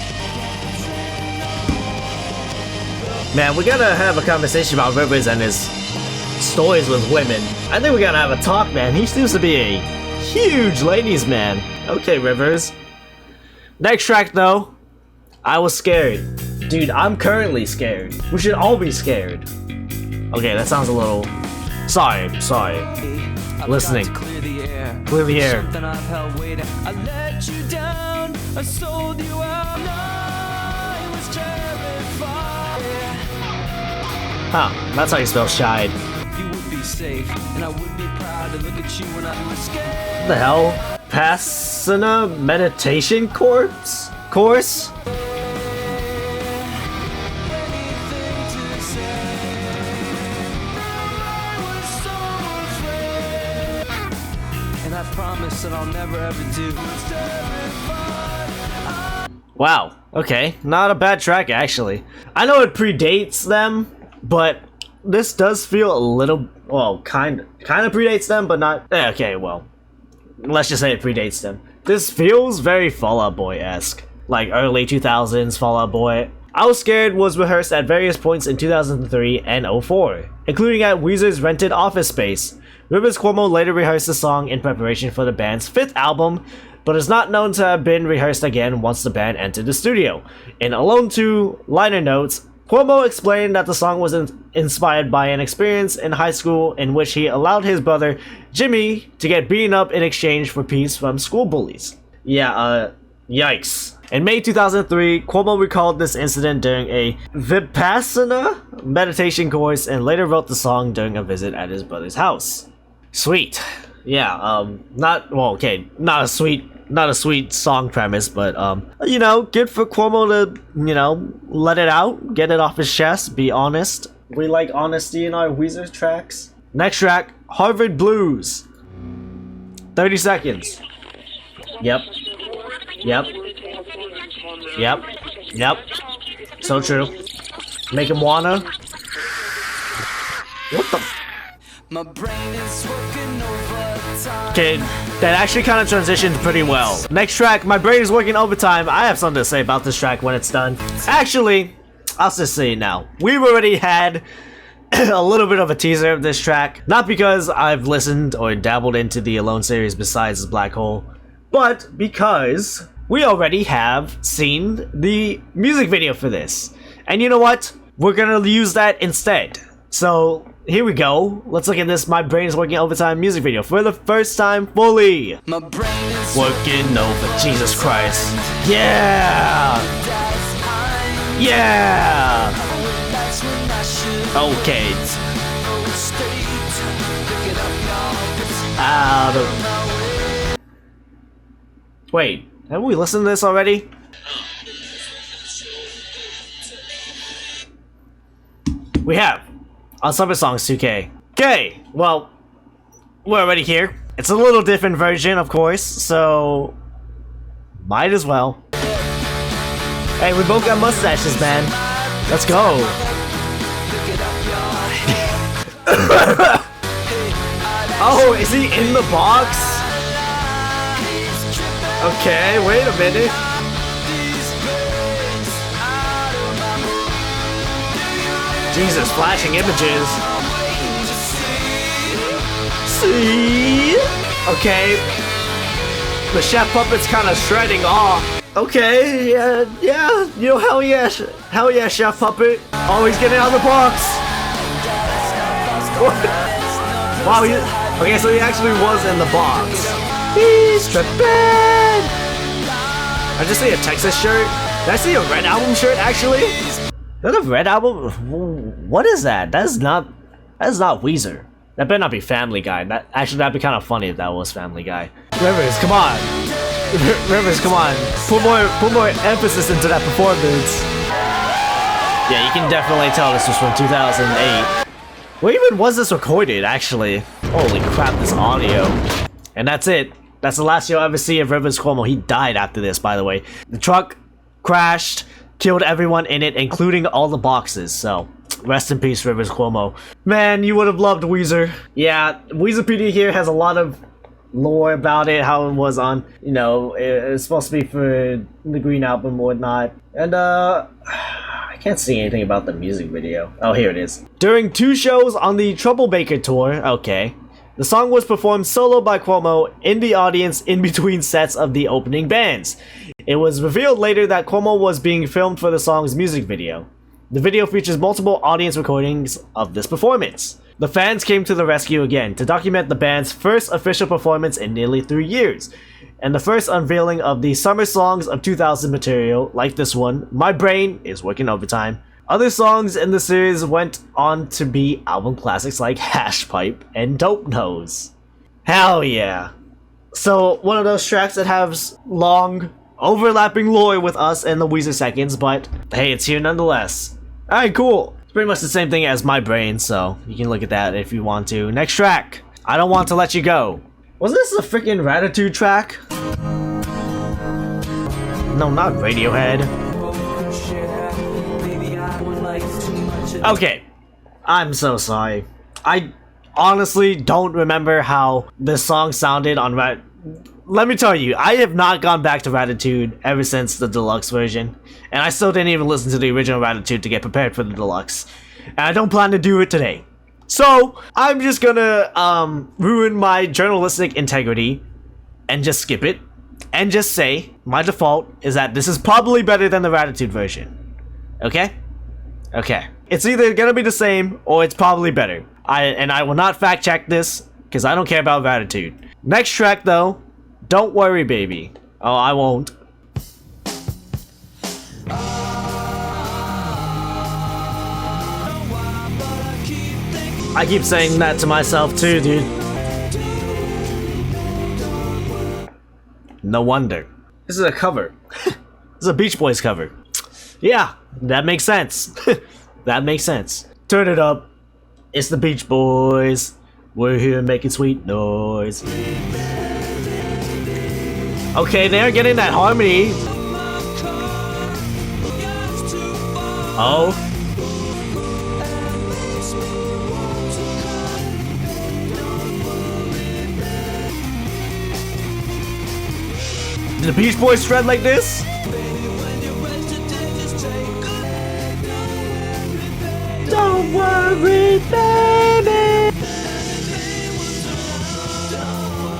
S1: Man, we gotta have a conversation about Rivers and his stories with women. I think we gotta have a talk, man. He seems to be a huge ladies' man. Okay, Rivers. Next track, though. I was scared. Dude, I'm currently scared. We should all be scared. Okay, that sounds a little... Sorry. Listening. Clear the air. Something I've held waiting. I let you down. I sold you out. I was terrified. Huh, that's how you spell shied. You would be safe, and I would be proud to look at you when I was scared. What the hell? Passana meditation course? And I promise that I'll never ever do. Wow, okay. Not a bad track, actually. I know it predates them, but this does feel a little, well, kind of predates them, but not, okay, well, let's just say it predates them. This feels very Fall Out Boy-esque, like early 2000s Fall Out Boy. I Was Scared was rehearsed at various points in 2003 and 04, including at Weezer's rented office space. Rivers Cuomo later rehearsed the song in preparation for the band's 5th album, but is not known to have been rehearsed again once the band entered the studio. In Alone 2 liner notes, Cuomo explained that the song was inspired by an experience in high school in which he allowed his brother, Jimmy, to get beaten up in exchange for peace from school bullies. Yeah, yikes. In May 2003, Cuomo recalled this incident during a Vipassana meditation course and later wrote the song during a visit at his brother's house. Sweet. Yeah, not a sweet song premise, but, you know, good for Cuomo to, you know, let it out, get it off his chest, be honest. We like honesty in our Weezer tracks. Next track, Harvard Blues. 30 seconds. Yep. So true. Make him wanna. What the? My brain is working overtime. Kid, That actually kind of transitioned pretty well. Next track, my brain is working overtime. I have something to say about this track when it's done. Actually, I'll just say it now. We've already had a little bit of a teaser of this track. Not because I've listened or dabbled into the Alone series besides Black Hole, but because we already have seen the music video for this. And you know what? We're gonna use that instead. So here we go. Let's look at this My Brain is Working Overtime music video for the first time fully.
S2: My brain is
S1: Working over, Jesus Christ. Yeah! Yeah! Okay. Wait, haven't we listened to this already? We have. On Summer Songs 2K. Okay, well, we're already here. It's a little different version, of course, so might as well. Hey, we both got mustaches, man. Let's go. Oh, is he in the box? Okay, wait a minute. Jesus, flashing images. See? Okay. The chef puppet's kind of shredding off. Okay, yeah, you know, hell yeah, chef puppet. Always getting out of the box. What? Wow, okay, so he actually was in the box. He's tripping. I just see a Texas shirt. Did I see a Red Album shirt, actually? Is that a Red Album? What is that? That is not Weezer. That better not be Family Guy. That'd be kind of funny if that was Family Guy. Rivers, come on. Rivers, come on. Put more emphasis into that performance. Yeah, you can definitely tell this was from 2008. Where even was this recorded, actually? Holy crap, this audio. And that's it. That's the last you'll ever see of Rivers Cuomo. He died after this, by the way. The truck crashed, killed everyone in it, including all the boxes, so rest in peace, Rivers Cuomo. Man, you would have loved Weezer. Yeah, Weezerpedia here has a lot of lore about it, how it was on, you know, it's supposed to be for the Green Album and whatnot. And, I can't see anything about the music video. Oh, here it is. During 2 shows on the Troublemaker tour, okay, the song was performed solo by Cuomo in the audience in between sets of the opening bands. It was revealed later that Cuomo was being filmed for the song's music video. The video features multiple audience recordings of this performance. The fans came to the rescue again to document the band's first official performance in nearly 3 years, and the first unveiling of the Summer Songs of 2000 material, like this one, My Brain is Working Overtime. Other songs in the series went on to be album classics like Hash Pipe and Dope Nose. Hell yeah. So, one of those tracks that has long, overlapping lore with us and the Weezer seconds, but hey, it's here nonetheless. Alright, cool. It's pretty much the same thing as My Brain, so you can look at that if you want to. Next track, I Don't Want to Let You Go. Wasn't this a freaking Ratitude track? No, not Radiohead. Okay, I'm so sorry. I honestly don't remember how this song sounded on Let me tell you, I have not gone back to Ratitude ever since the deluxe version, and I still didn't even listen to the original Ratitude to get prepared for the deluxe, and I don't plan to do it today. So, I'm just gonna ruin my journalistic integrity and just skip it, and just say my default is that this is probably better than the Ratitude version. Okay? Okay. It's either gonna be the same or it's probably better. I will not fact check this because I don't care about Ratitude. Next track though, Don't Worry Baby. Oh, I won't. I keep saying that to myself too, dude. No wonder. This is a cover. This is a Beach Boys cover. Yeah, that makes sense. That makes sense. Turn it up. It's the Beach Boys. We're here making sweet noise. Okay, they're getting that harmony. Oh. the Beach Boys shred like this? Don't worry, baby.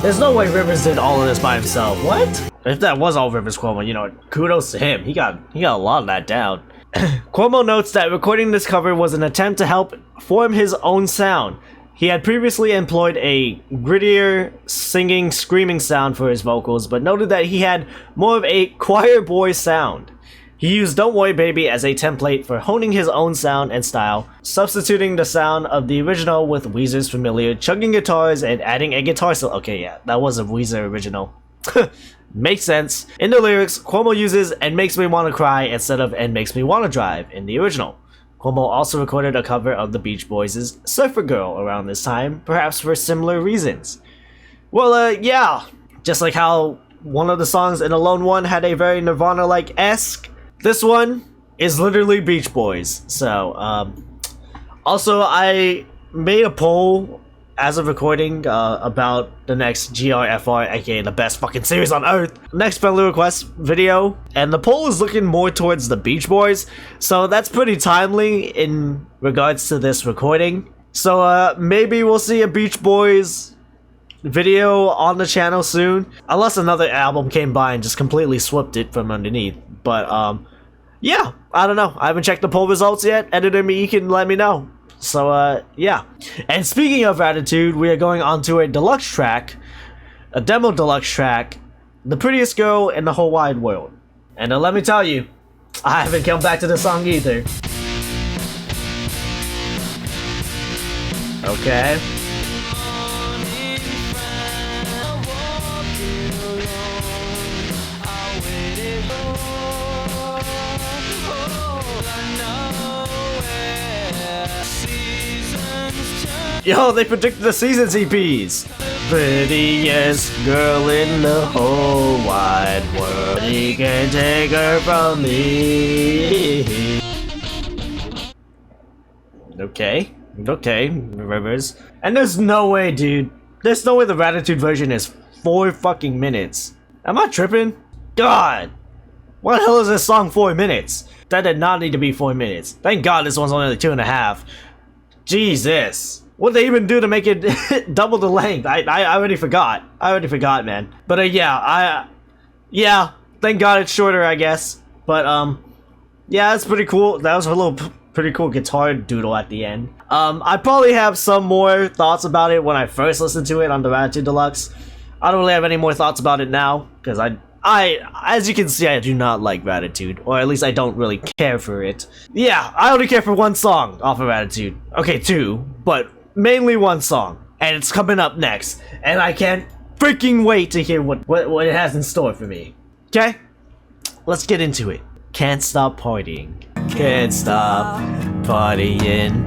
S1: There's no way Rivers did all of this by himself. What? If that was all Rivers Cuomo, you know, kudos to him. He got a lot of that down. Cuomo notes that recording this cover was an attempt to help form his own sound. He had previously employed a grittier, singing, screaming sound for his vocals, but noted that he had more of a choir boy sound. He used Don't Worry Baby as a template for honing his own sound and style, substituting the sound of the original with Weezer's familiar chugging guitars and adding a guitar solo. Okay, yeah, that was a Weezer original. Makes sense. In the lyrics, Cuomo uses "and makes me wanna cry" instead of "and makes me wanna drive" in the original. Cuomo also recorded a cover of the Beach Boys' Surfer Girl around this time, perhaps for similar reasons. Well, yeah. Just like how one of the songs in Alone 1 had a very Nirvana-like esque, this one is literally Beach Boys. So, also I made a poll as of recording about the next GRFR, aka the best fucking series on earth, next friendly request video, and the poll is looking more towards the Beach Boys, so that's pretty timely in regards to this recording. So maybe we'll see a Beach Boys video on the channel soon, unless another album came by and just completely swept it from underneath. But yeah, I don't know. I haven't checked the poll results yet. Editor me, you can let me know. So, yeah. And speaking of attitude, we are going on to a deluxe track, a demo deluxe track, The Prettiest Girl in the Whole Wide World. And let me tell you, I haven't come back to the song either. Okay. Yo, they predicted the season's EPs. Prettiest girl in the whole wide world. You can take her from me. Okay, Rivers. And there's no way, dude. There's no way the Ratitude version is 4 fucking minutes. Am I tripping? God. What the hell is this song 4 minutes? That did not need to be 4 minutes. Thank God this one's only like 2.5. Jesus. What'd they even do to make it double the length? I already forgot. Man. But yeah, thank God it's shorter, I guess. But yeah, that's pretty cool. That was a little pretty cool guitar doodle at the end. I probably have some more thoughts about it when I first listened to it on the Ratitude Deluxe. I don't really have any more thoughts about it now, because I, as you can see, I do not like Ratitude, or at least I don't really care for it. Yeah, I only care for one song off of Ratitude. Okay, 2, but mainly one song, and it's coming up next, and I can't freaking wait to hear what it has in store for me. Okay, let's get into it. Can't stop partying. Can't stop partying.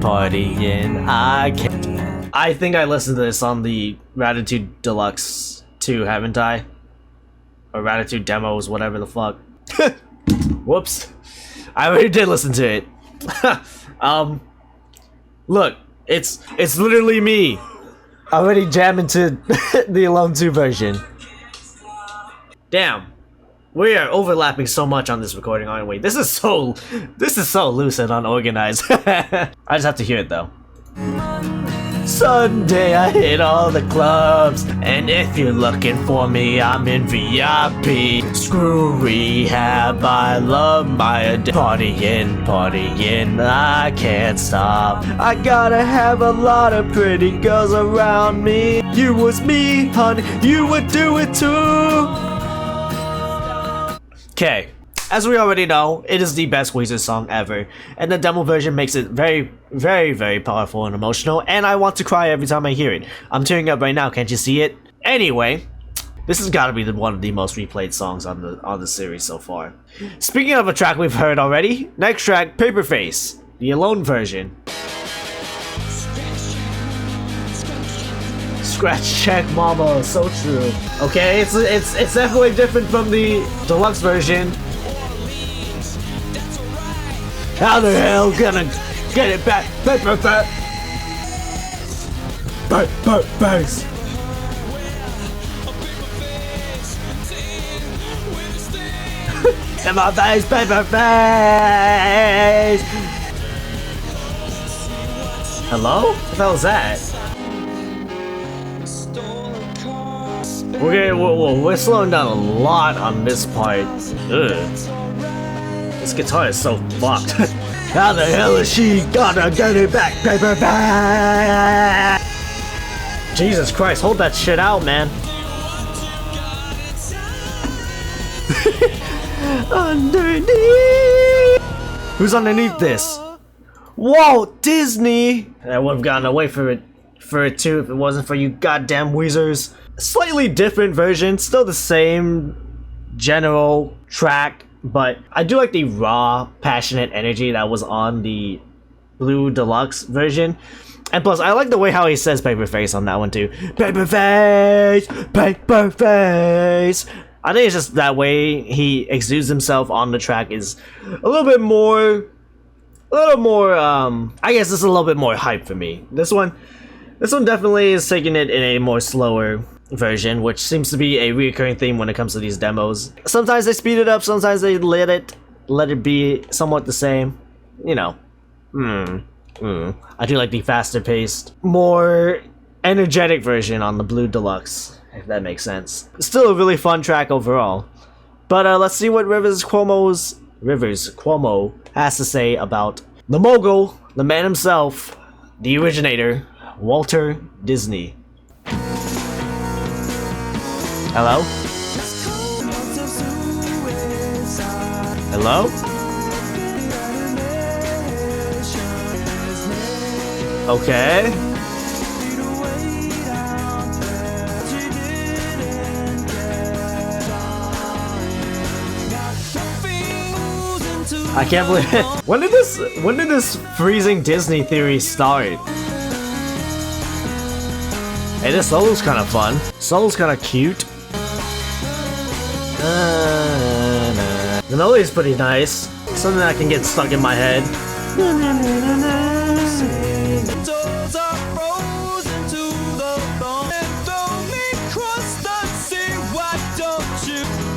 S1: I can't. I think I listened to this on the Ratitude Deluxe 2, haven't I? Or Ratitude Demos, whatever the fuck. Whoops. I already did listen to it. Look. It's literally me already jamming to the Alone 2 version. Damn. We are overlapping so much on this recording, aren't we? This is so loose and unorganized. I just have to hear it though. Sunday I hit all the clubs, and if you're looking for me, I'm in VIP. Screw rehab, I love my partying, I can't stop. I gotta have a lot of pretty girls around me. You was me, honey, you would do it too. Okay. As we already know, it is the best Weezer song ever, and the demo version makes it very, very, very powerful and emotional, and I want to cry every time I hear it. I'm tearing up right now, can't you see it? Anyway, this has got to be one of the most replayed songs on the series so far. Speaking of a track we've heard already, next track, Paperface, the Alone version. Scratch check, mama, so true. Okay, it's definitely different from the deluxe version. How the hell gonna get it back? Paperface. In my face, paper face! Hello? What the hell is that? We're slowing down a lot on this part. Ugh. This guitar is so fucked. How the hell is she gonna get it back, paper bag? Jesus Christ, hold that shit out, man. Underneath. Who's underneath this? Walt Disney. I would have gotten away for it too if it wasn't for you goddamn weezers. Slightly different version, still the same general track, but I do like the raw, passionate energy that was on the Blue Deluxe version. And plus, I like the way how he says paperface on that one too. Paperface! Paperface! I think it's just that way he exudes himself on the track is a little more, I guess it's a little bit more hype for me. This one definitely is taking it in a more slower version, which seems to be a recurring theme when it comes to these demos. Sometimes they speed it up, sometimes they let it be somewhat the same. You know. I do like the faster paced, more energetic version on the Blue Deluxe, if that makes sense. Still a really fun track overall. But let's see what Rivers Cuomo has to say about the mogul, the man himself, the originator, Walter Disney. Hello? Hello? Okay. I can't believe it. When did this freezing Disney theory start? Hey, this solo's kind of fun. Solo's kind of cute. The melody's pretty nice. Something that can get stuck in my head.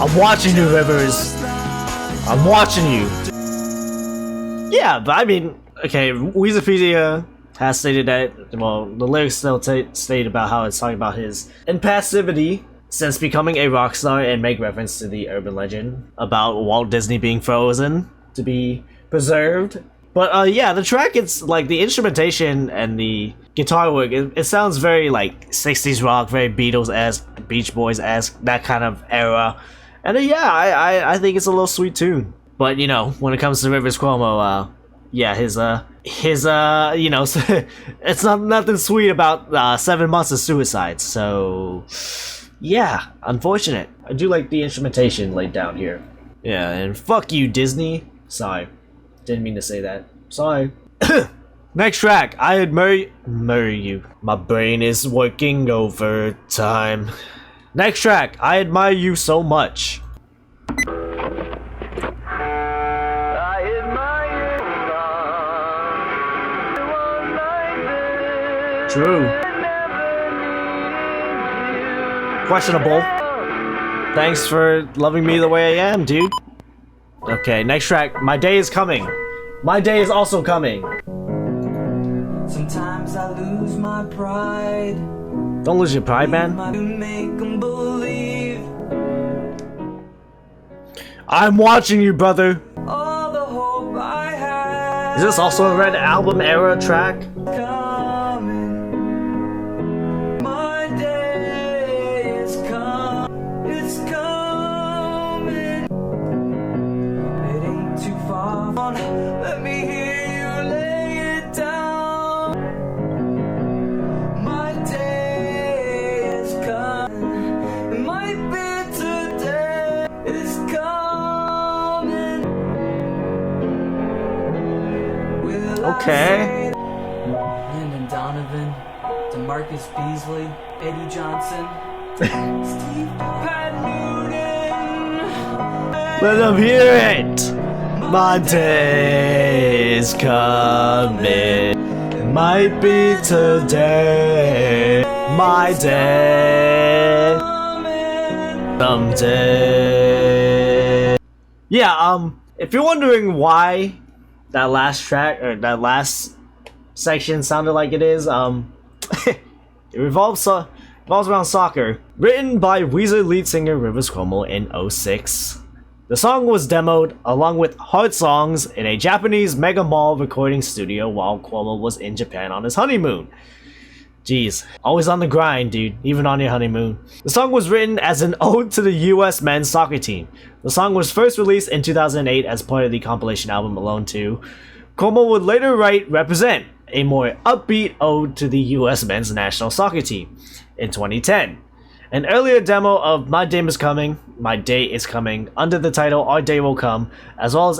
S1: I'm watching you, Rivers. I'm watching you. Yeah, but I mean, okay, Wikipedia has stated that, well, the lyrics still state about how it's talking about his impassivity since becoming a rock star and make reference to the urban legend about Walt Disney being frozen to be preserved. But yeah, the track, it's like the instrumentation and the guitar work, it sounds very like 60s rock, very Beatles-esque, Beach Boys-esque, that kind of era. And yeah, I think it's a little sweet tune. But you know, when it comes to Rivers Cuomo, yeah, his you know, it's nothing sweet about 7 months of suicide. So yeah, unfortunate. I do like the instrumentation laid down here. Yeah, and fuck you, Disney. Sorry, didn't mean to say that. Sorry. Next track, I admire you. My brain is working overtime. Next track, I admire you so much. True. Questionable. Thanks for loving me the way I am, dude. Okay, next track. My day is coming. My day is also coming.
S2: Sometimes I lose my pride.
S1: Don't lose your pride, man. I'm watching you, brother.
S2: All the hope I had.
S1: Is this also a Red Album era track?
S2: My day is coming. It's coming. It ain't too far. Let me hear you lay it down. My day is coming. It might be today. It's coming.
S1: Okay.
S2: Lyndon Donovan, DeMarcus Beasley, Eddie Johnson, Steve Pat Noonan.
S1: Let them hear it. My day is coming. It might be today. My day. Someday. Yeah, if you're wondering why that last track or that last section sounded like it is, it revolves around soccer. Written by Weezer lead singer Riverscuomo in '06. The song was demoed along with Hard Songs in a Japanese mega mall recording studio while Cuomo was in Japan on his honeymoon. Jeez, always on the grind, dude, even on your honeymoon. The song was written as an ode to the US men's soccer team. The song was first released in 2008 as part of the compilation album Alone 2. Cuomo would later write Represent, a more upbeat ode to the US men's national soccer team, in 2010. An earlier demo of My Day Is Coming, under the title Our Day Will Come, as well as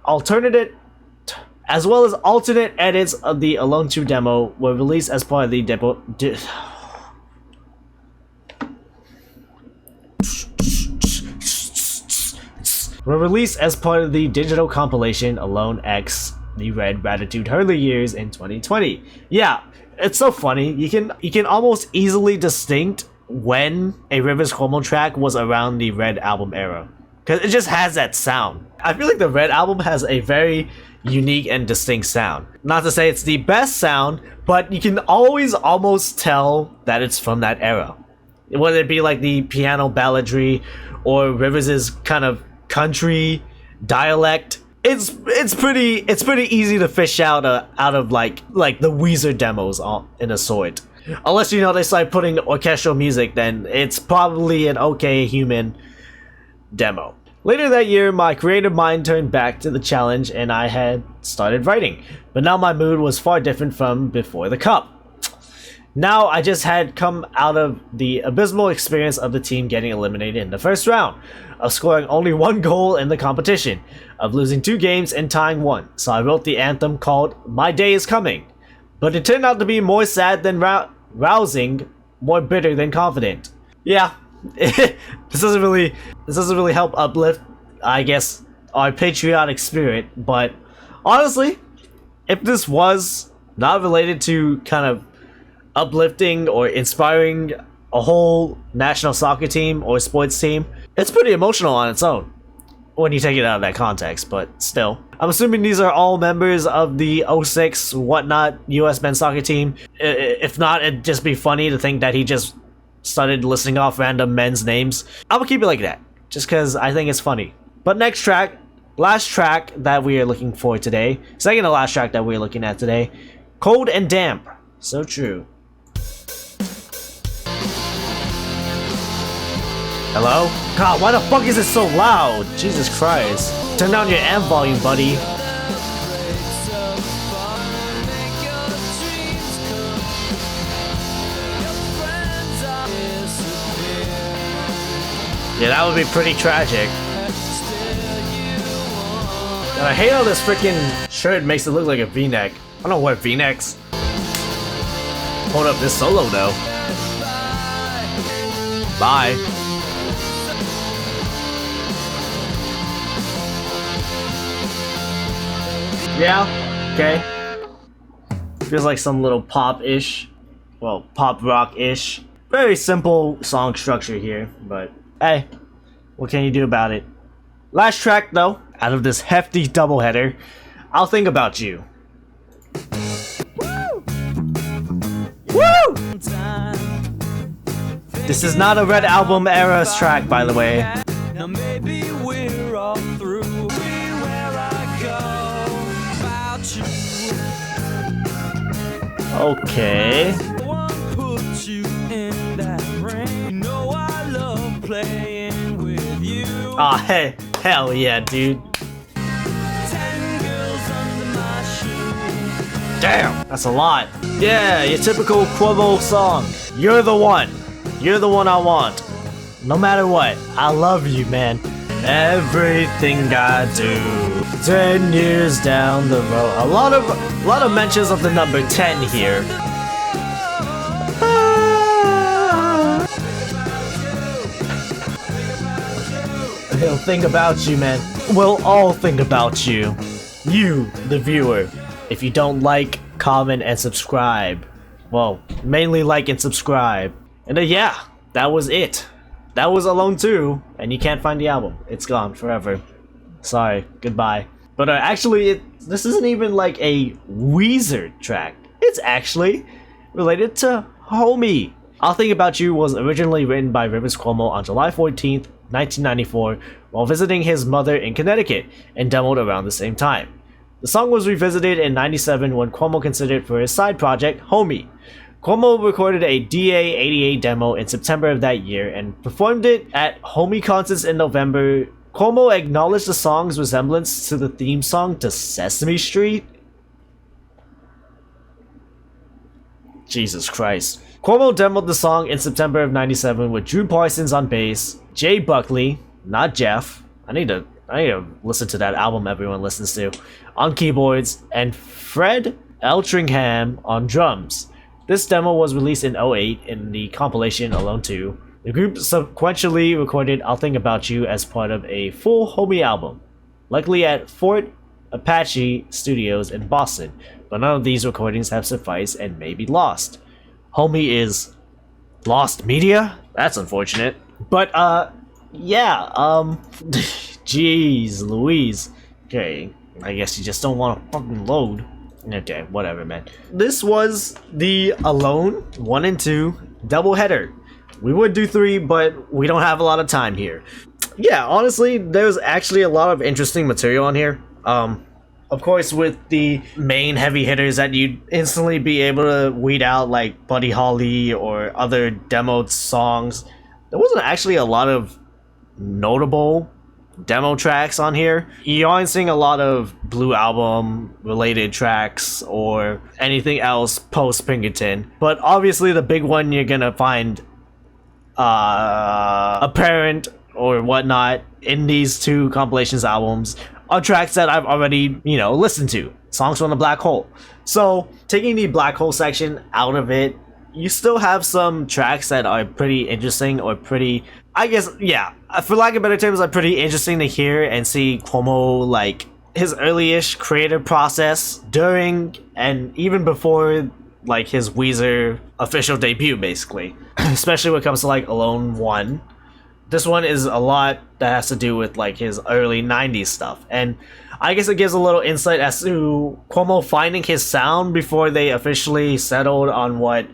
S1: alternate edits of the Alone 2 demo were released as part of the digital compilation Alone X, The Red Gratitude Hurley Years in 2020. Yeah, it's so funny. You can almost easily distinct when a Rivers Cuomo track was around the Red album era, because it just has that sound. I feel like the Red album has a very unique and distinct sound. Not to say it's the best sound, but you can always almost tell that it's from that era. Whether it be like the piano balladry or Rivers' kind of country dialect, it's pretty easy to fish out of like the Weezer demos in a sort. Unless they start putting orchestral music, then it's probably an okay human demo. Later that year, my creative mind turned back to the challenge and I had started writing. But now my mood was far different from before the cup. Now I just had come out of the abysmal experience of the team getting eliminated in the first round, of scoring only one goal in the competition, of losing 2 games and tying 1. So I wrote the anthem called My Day Is Coming. But it turned out to be more sad than rousing, more bitter than confident. Yeah. This doesn't really help uplift, I guess, our patriotic spirit, but honestly, if this was not related to kind of uplifting or inspiring a whole national soccer team or sports team, it's pretty emotional on its own when you take it out of that context. But still, I'm assuming these are all members of the '06 whatnot US men's soccer team. If not, it'd just be funny to think that he just started listing off random men's names. I'm gonna keep it like that, just because I think it's funny. But last track that we are looking for today, second to last track that we're looking at today, Cold and Damp. So true. Hello? God, why the fuck is it so loud? Jesus Christ. Turn down your amp volume, buddy. Yeah, that would be pretty tragic. And I hate how this freaking shirt makes it look like a V-neck. I don't wear V-necks. Hold up this solo though. Bye. Yeah, okay. Feels like some little pop-ish, well, pop rock-ish. Very simple song structure here, but hey, what can you do about it? Last track though, out of this hefty doubleheader, I'll Think About You. Woo! Woo! This is not a Red Album era track, by the way.
S2: Now maybe we're all through. Where I go about you.
S1: Okay.
S2: One put you in that ring. You know I love playing with you.
S1: Aw, hey, hell yeah, dude.
S2: 10 girls under my shoe.
S1: Damn, that's a lot. Yeah, your typical Cuomo song. You're the one. You're the one I want. No matter what, I love you, man. Everything I do. 10 years down the road. A lot of mentions of the number 10 here. He'll think about you, man. We'll all think about you. You, the viewer. If you don't like, comment, and subscribe. Well, mainly like and subscribe. And yeah, that was it. That was Alone 2, and you can't find the album. It's gone forever. Sorry, goodbye. But actually, this isn't even like a Weezer track. It's actually related to Homie. I'll Think About You was originally written by Rivers Cuomo on July 14th, 1994, while visiting his mother in Connecticut, and demoed around the same time. The song was revisited in 97 when Cuomo considered it for his side project, Homie. Cuomo recorded a DA-88 demo in September of that year and performed it at Homie concerts in November. Cuomo acknowledged the song's resemblance to the theme song to Sesame Street. Jesus Christ. Cuomo demoed the song in September of 97 with Drew Parsons on bass, Jay Buckley, not Jeff, I need to listen to that album everyone listens to, on keyboards, and Fred Eltringham on drums. This demo was released in 08 in the compilation Alone 2. The group subsequently recorded I'll Think About You as part of a full Homie album, likely at Fort Apache Studios in Boston, but none of these recordings have sufficed and may be lost. Homie is lost media? That's unfortunate. But, yeah, jeez Louise. Okay, I guess you just don't want to fucking load. Okay, whatever, man. This was the Alone 1 and 2 doubleheader. We would do 3, but we don't have a lot of time here. Yeah, honestly, there's actually a lot of interesting material on here. Of course, with the main heavy hitters that you'd instantly be able to weed out, like Buddy Holly or other demoed songs, there wasn't actually a lot of notable demo tracks on here. You aren't seeing a lot of Blue Album related tracks or anything else post Pinkerton, but obviously the big one you're gonna find apparent or whatnot in these 2 compilations albums are tracks that I've already, listened to. Songs from the Black Hole. So, taking the Black Hole section out of it, you still have some tracks that are pretty interesting or pretty, I guess, yeah, for lack of better terms, are pretty interesting to hear and see Cuomo, like, his early-ish creative process during and even before, like, his Weezer official debut, basically. Especially when it comes to, like, Alone 1. This one is a lot that has to do with, like, his early 90s stuff. And I guess it gives a little insight as to Cuomo finding his sound before they officially settled on what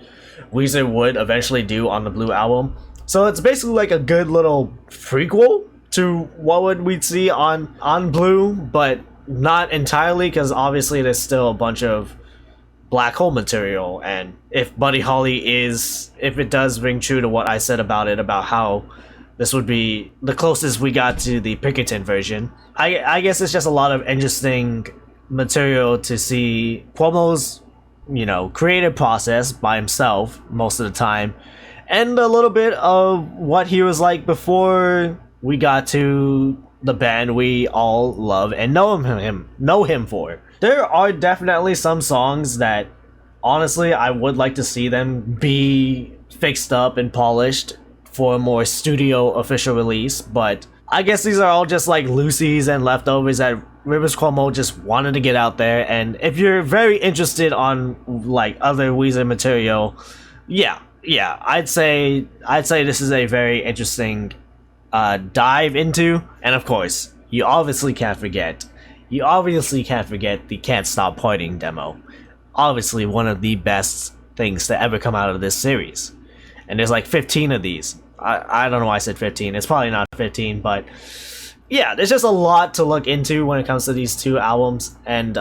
S1: Weezer would eventually do on the Blue Album. So it's basically like a good little prequel to what would we'd see on Blue, but not entirely, because obviously there's still a bunch of Black Hole material. And if Buddy Holly if it does ring true to what I said about it, about how this would be the closest we got to the Pinkerton version, I guess it's just a lot of interesting material to see Cuomo's, creative process by himself most of the time, and a little bit of what he was like before we got to the band we all love and know him for. There are definitely some songs that, honestly, I would like to see them be fixed up and polished for a more studio official release, but I guess these are all just like loosies and leftovers that Rivers Cuomo just wanted to get out there. And if you're very interested on like other Weezer material, yeah, I'd say this is a very interesting dive into. And of course, you obviously can't forget the Can't Stop Partying demo. Obviously one of the best things to ever come out of this series. And there's like 15 of these. I don't know why I said 15. It's probably not 15, but yeah, there's just a lot to look into when it comes to these 2 albums. And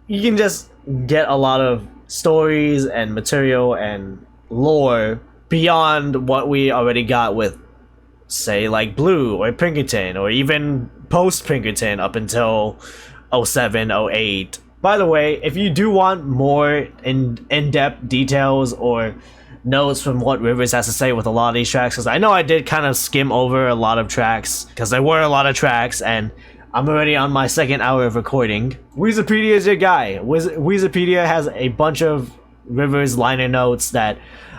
S1: you can just get a lot of stories and material and lore beyond what we already got with, say, like Blue or Pinkerton, or even post Pinkerton up until 07, 08. By the way, if you do want more in-depth details or notes from what Rivers has to say with a lot of these tracks, because I know I did kind of skim over a lot of tracks, because there were a lot of tracks, and I'm already on my 2nd hour of recording. Weezerpedia is your guy. Weezerpedia has a bunch of Rivers liner notes that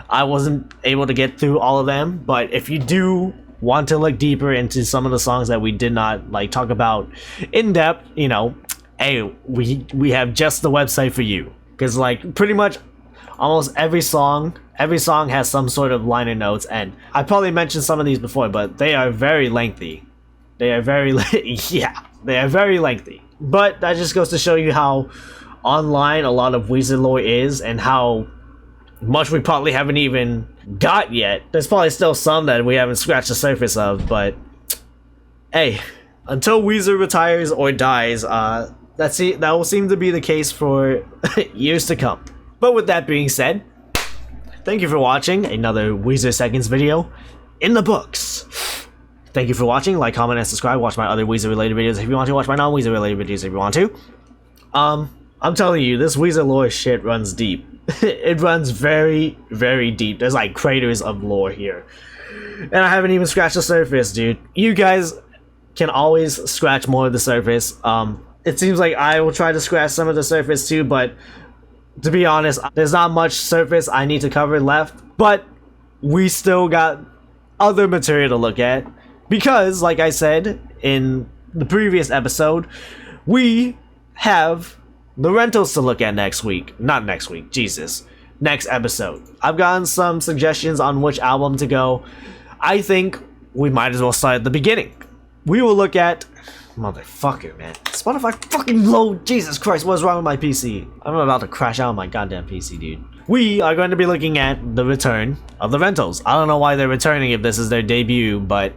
S1: I wasn't able to get through all of them, but if you do want to look deeper into some of the songs that we did not like talk about in depth, hey, we have just the website for you, because like pretty much almost every song has some sort of liner notes, and I probably mentioned some of these before, but they are very lengthy. They are very yeah, They are very lengthy. But that just goes to show you how online a lot of Weezer lore is, and how much we probably haven't even got yet. There's probably still some that we haven't scratched the surface of, but hey, until Weezer retires or dies, that will seem to be the case for years to come. But with that being said, thank you for watching another Weezer Seconds video in the books. Thank you for watching. Like, comment, and subscribe. Watch my other Weezer related videos if you want to. Watch my non-Weezer related videos if you want to. I'm telling you, this Weezer lore shit runs deep. It runs very, very deep. There's like craters of lore here. And I haven't even scratched the surface, dude. You guys can always scratch more of the surface. It seems like I will try to scratch some of the surface too, but to be honest, there's not much surface I need to cover left. But we still got other material to look at, because like I said in the previous episode, we have the rentals to look at next week. Not next week, Jesus. Next episode. I've gotten some suggestions on which album to go. I think we might as well start at the beginning. We will look at... Motherfucker, man. Spotify fucking load. Jesus Christ, what's wrong with my PC? I'm about to crash out on my goddamn PC, dude. We are going to be looking at the return of the rentals. I don't know why they're returning if this is their debut, but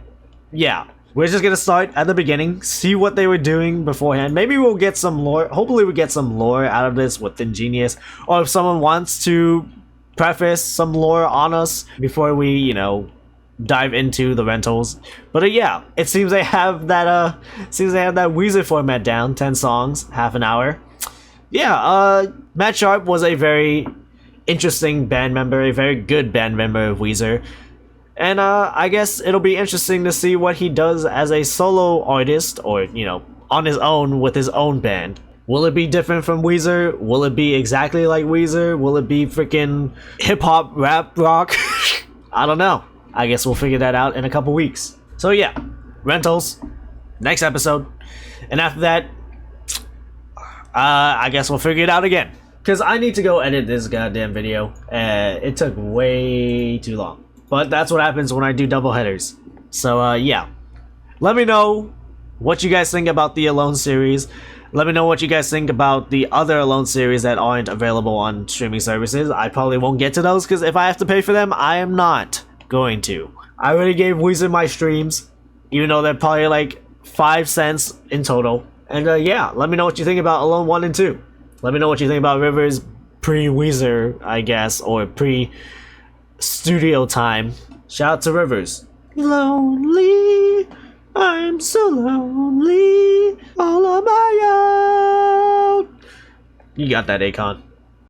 S1: yeah. We're just gonna start at the beginning, see what they were doing beforehand. Maybe we'll get some lore. Hopefully we'll get some lore out of this with Ingenious. Or if someone wants to preface some lore on us before we, you know, dive into the rentals. But yeah, it seems they have that Weezer format down. 10 songs, half an hour. Yeah, Matt Sharp was a very interesting band member, a very good band member of Weezer. And I guess it'll be interesting to see what he does as a solo artist, or, you know, on his own with his own band. Will it be different from Weezer? Will it be exactly like Weezer? Will it be freaking hip-hop, rap, rock? I don't know. I guess we'll figure that out in a couple weeks. So yeah, rentals, next episode. And after that, I guess we'll figure it out again. Because I need to go edit this goddamn video. It took way too long. But that's what happens when I do double headers. So yeah, let me know what you guys think about the Alone series. Let me know what you guys think about the other Alone series that aren't available on streaming services. I probably won't get to those, because if I have to pay for them, I am not going to. I already gave Weezer my streams, even though they're probably like 5 cents in total. And yeah, let me know what you think about Alone 1 and 2. Let me know what you think about Rivers pre-Weezer, I guess, or pre-studio time. Shout out to Rivers. Lonely, I'm so lonely, all on my own. You got that, Akon.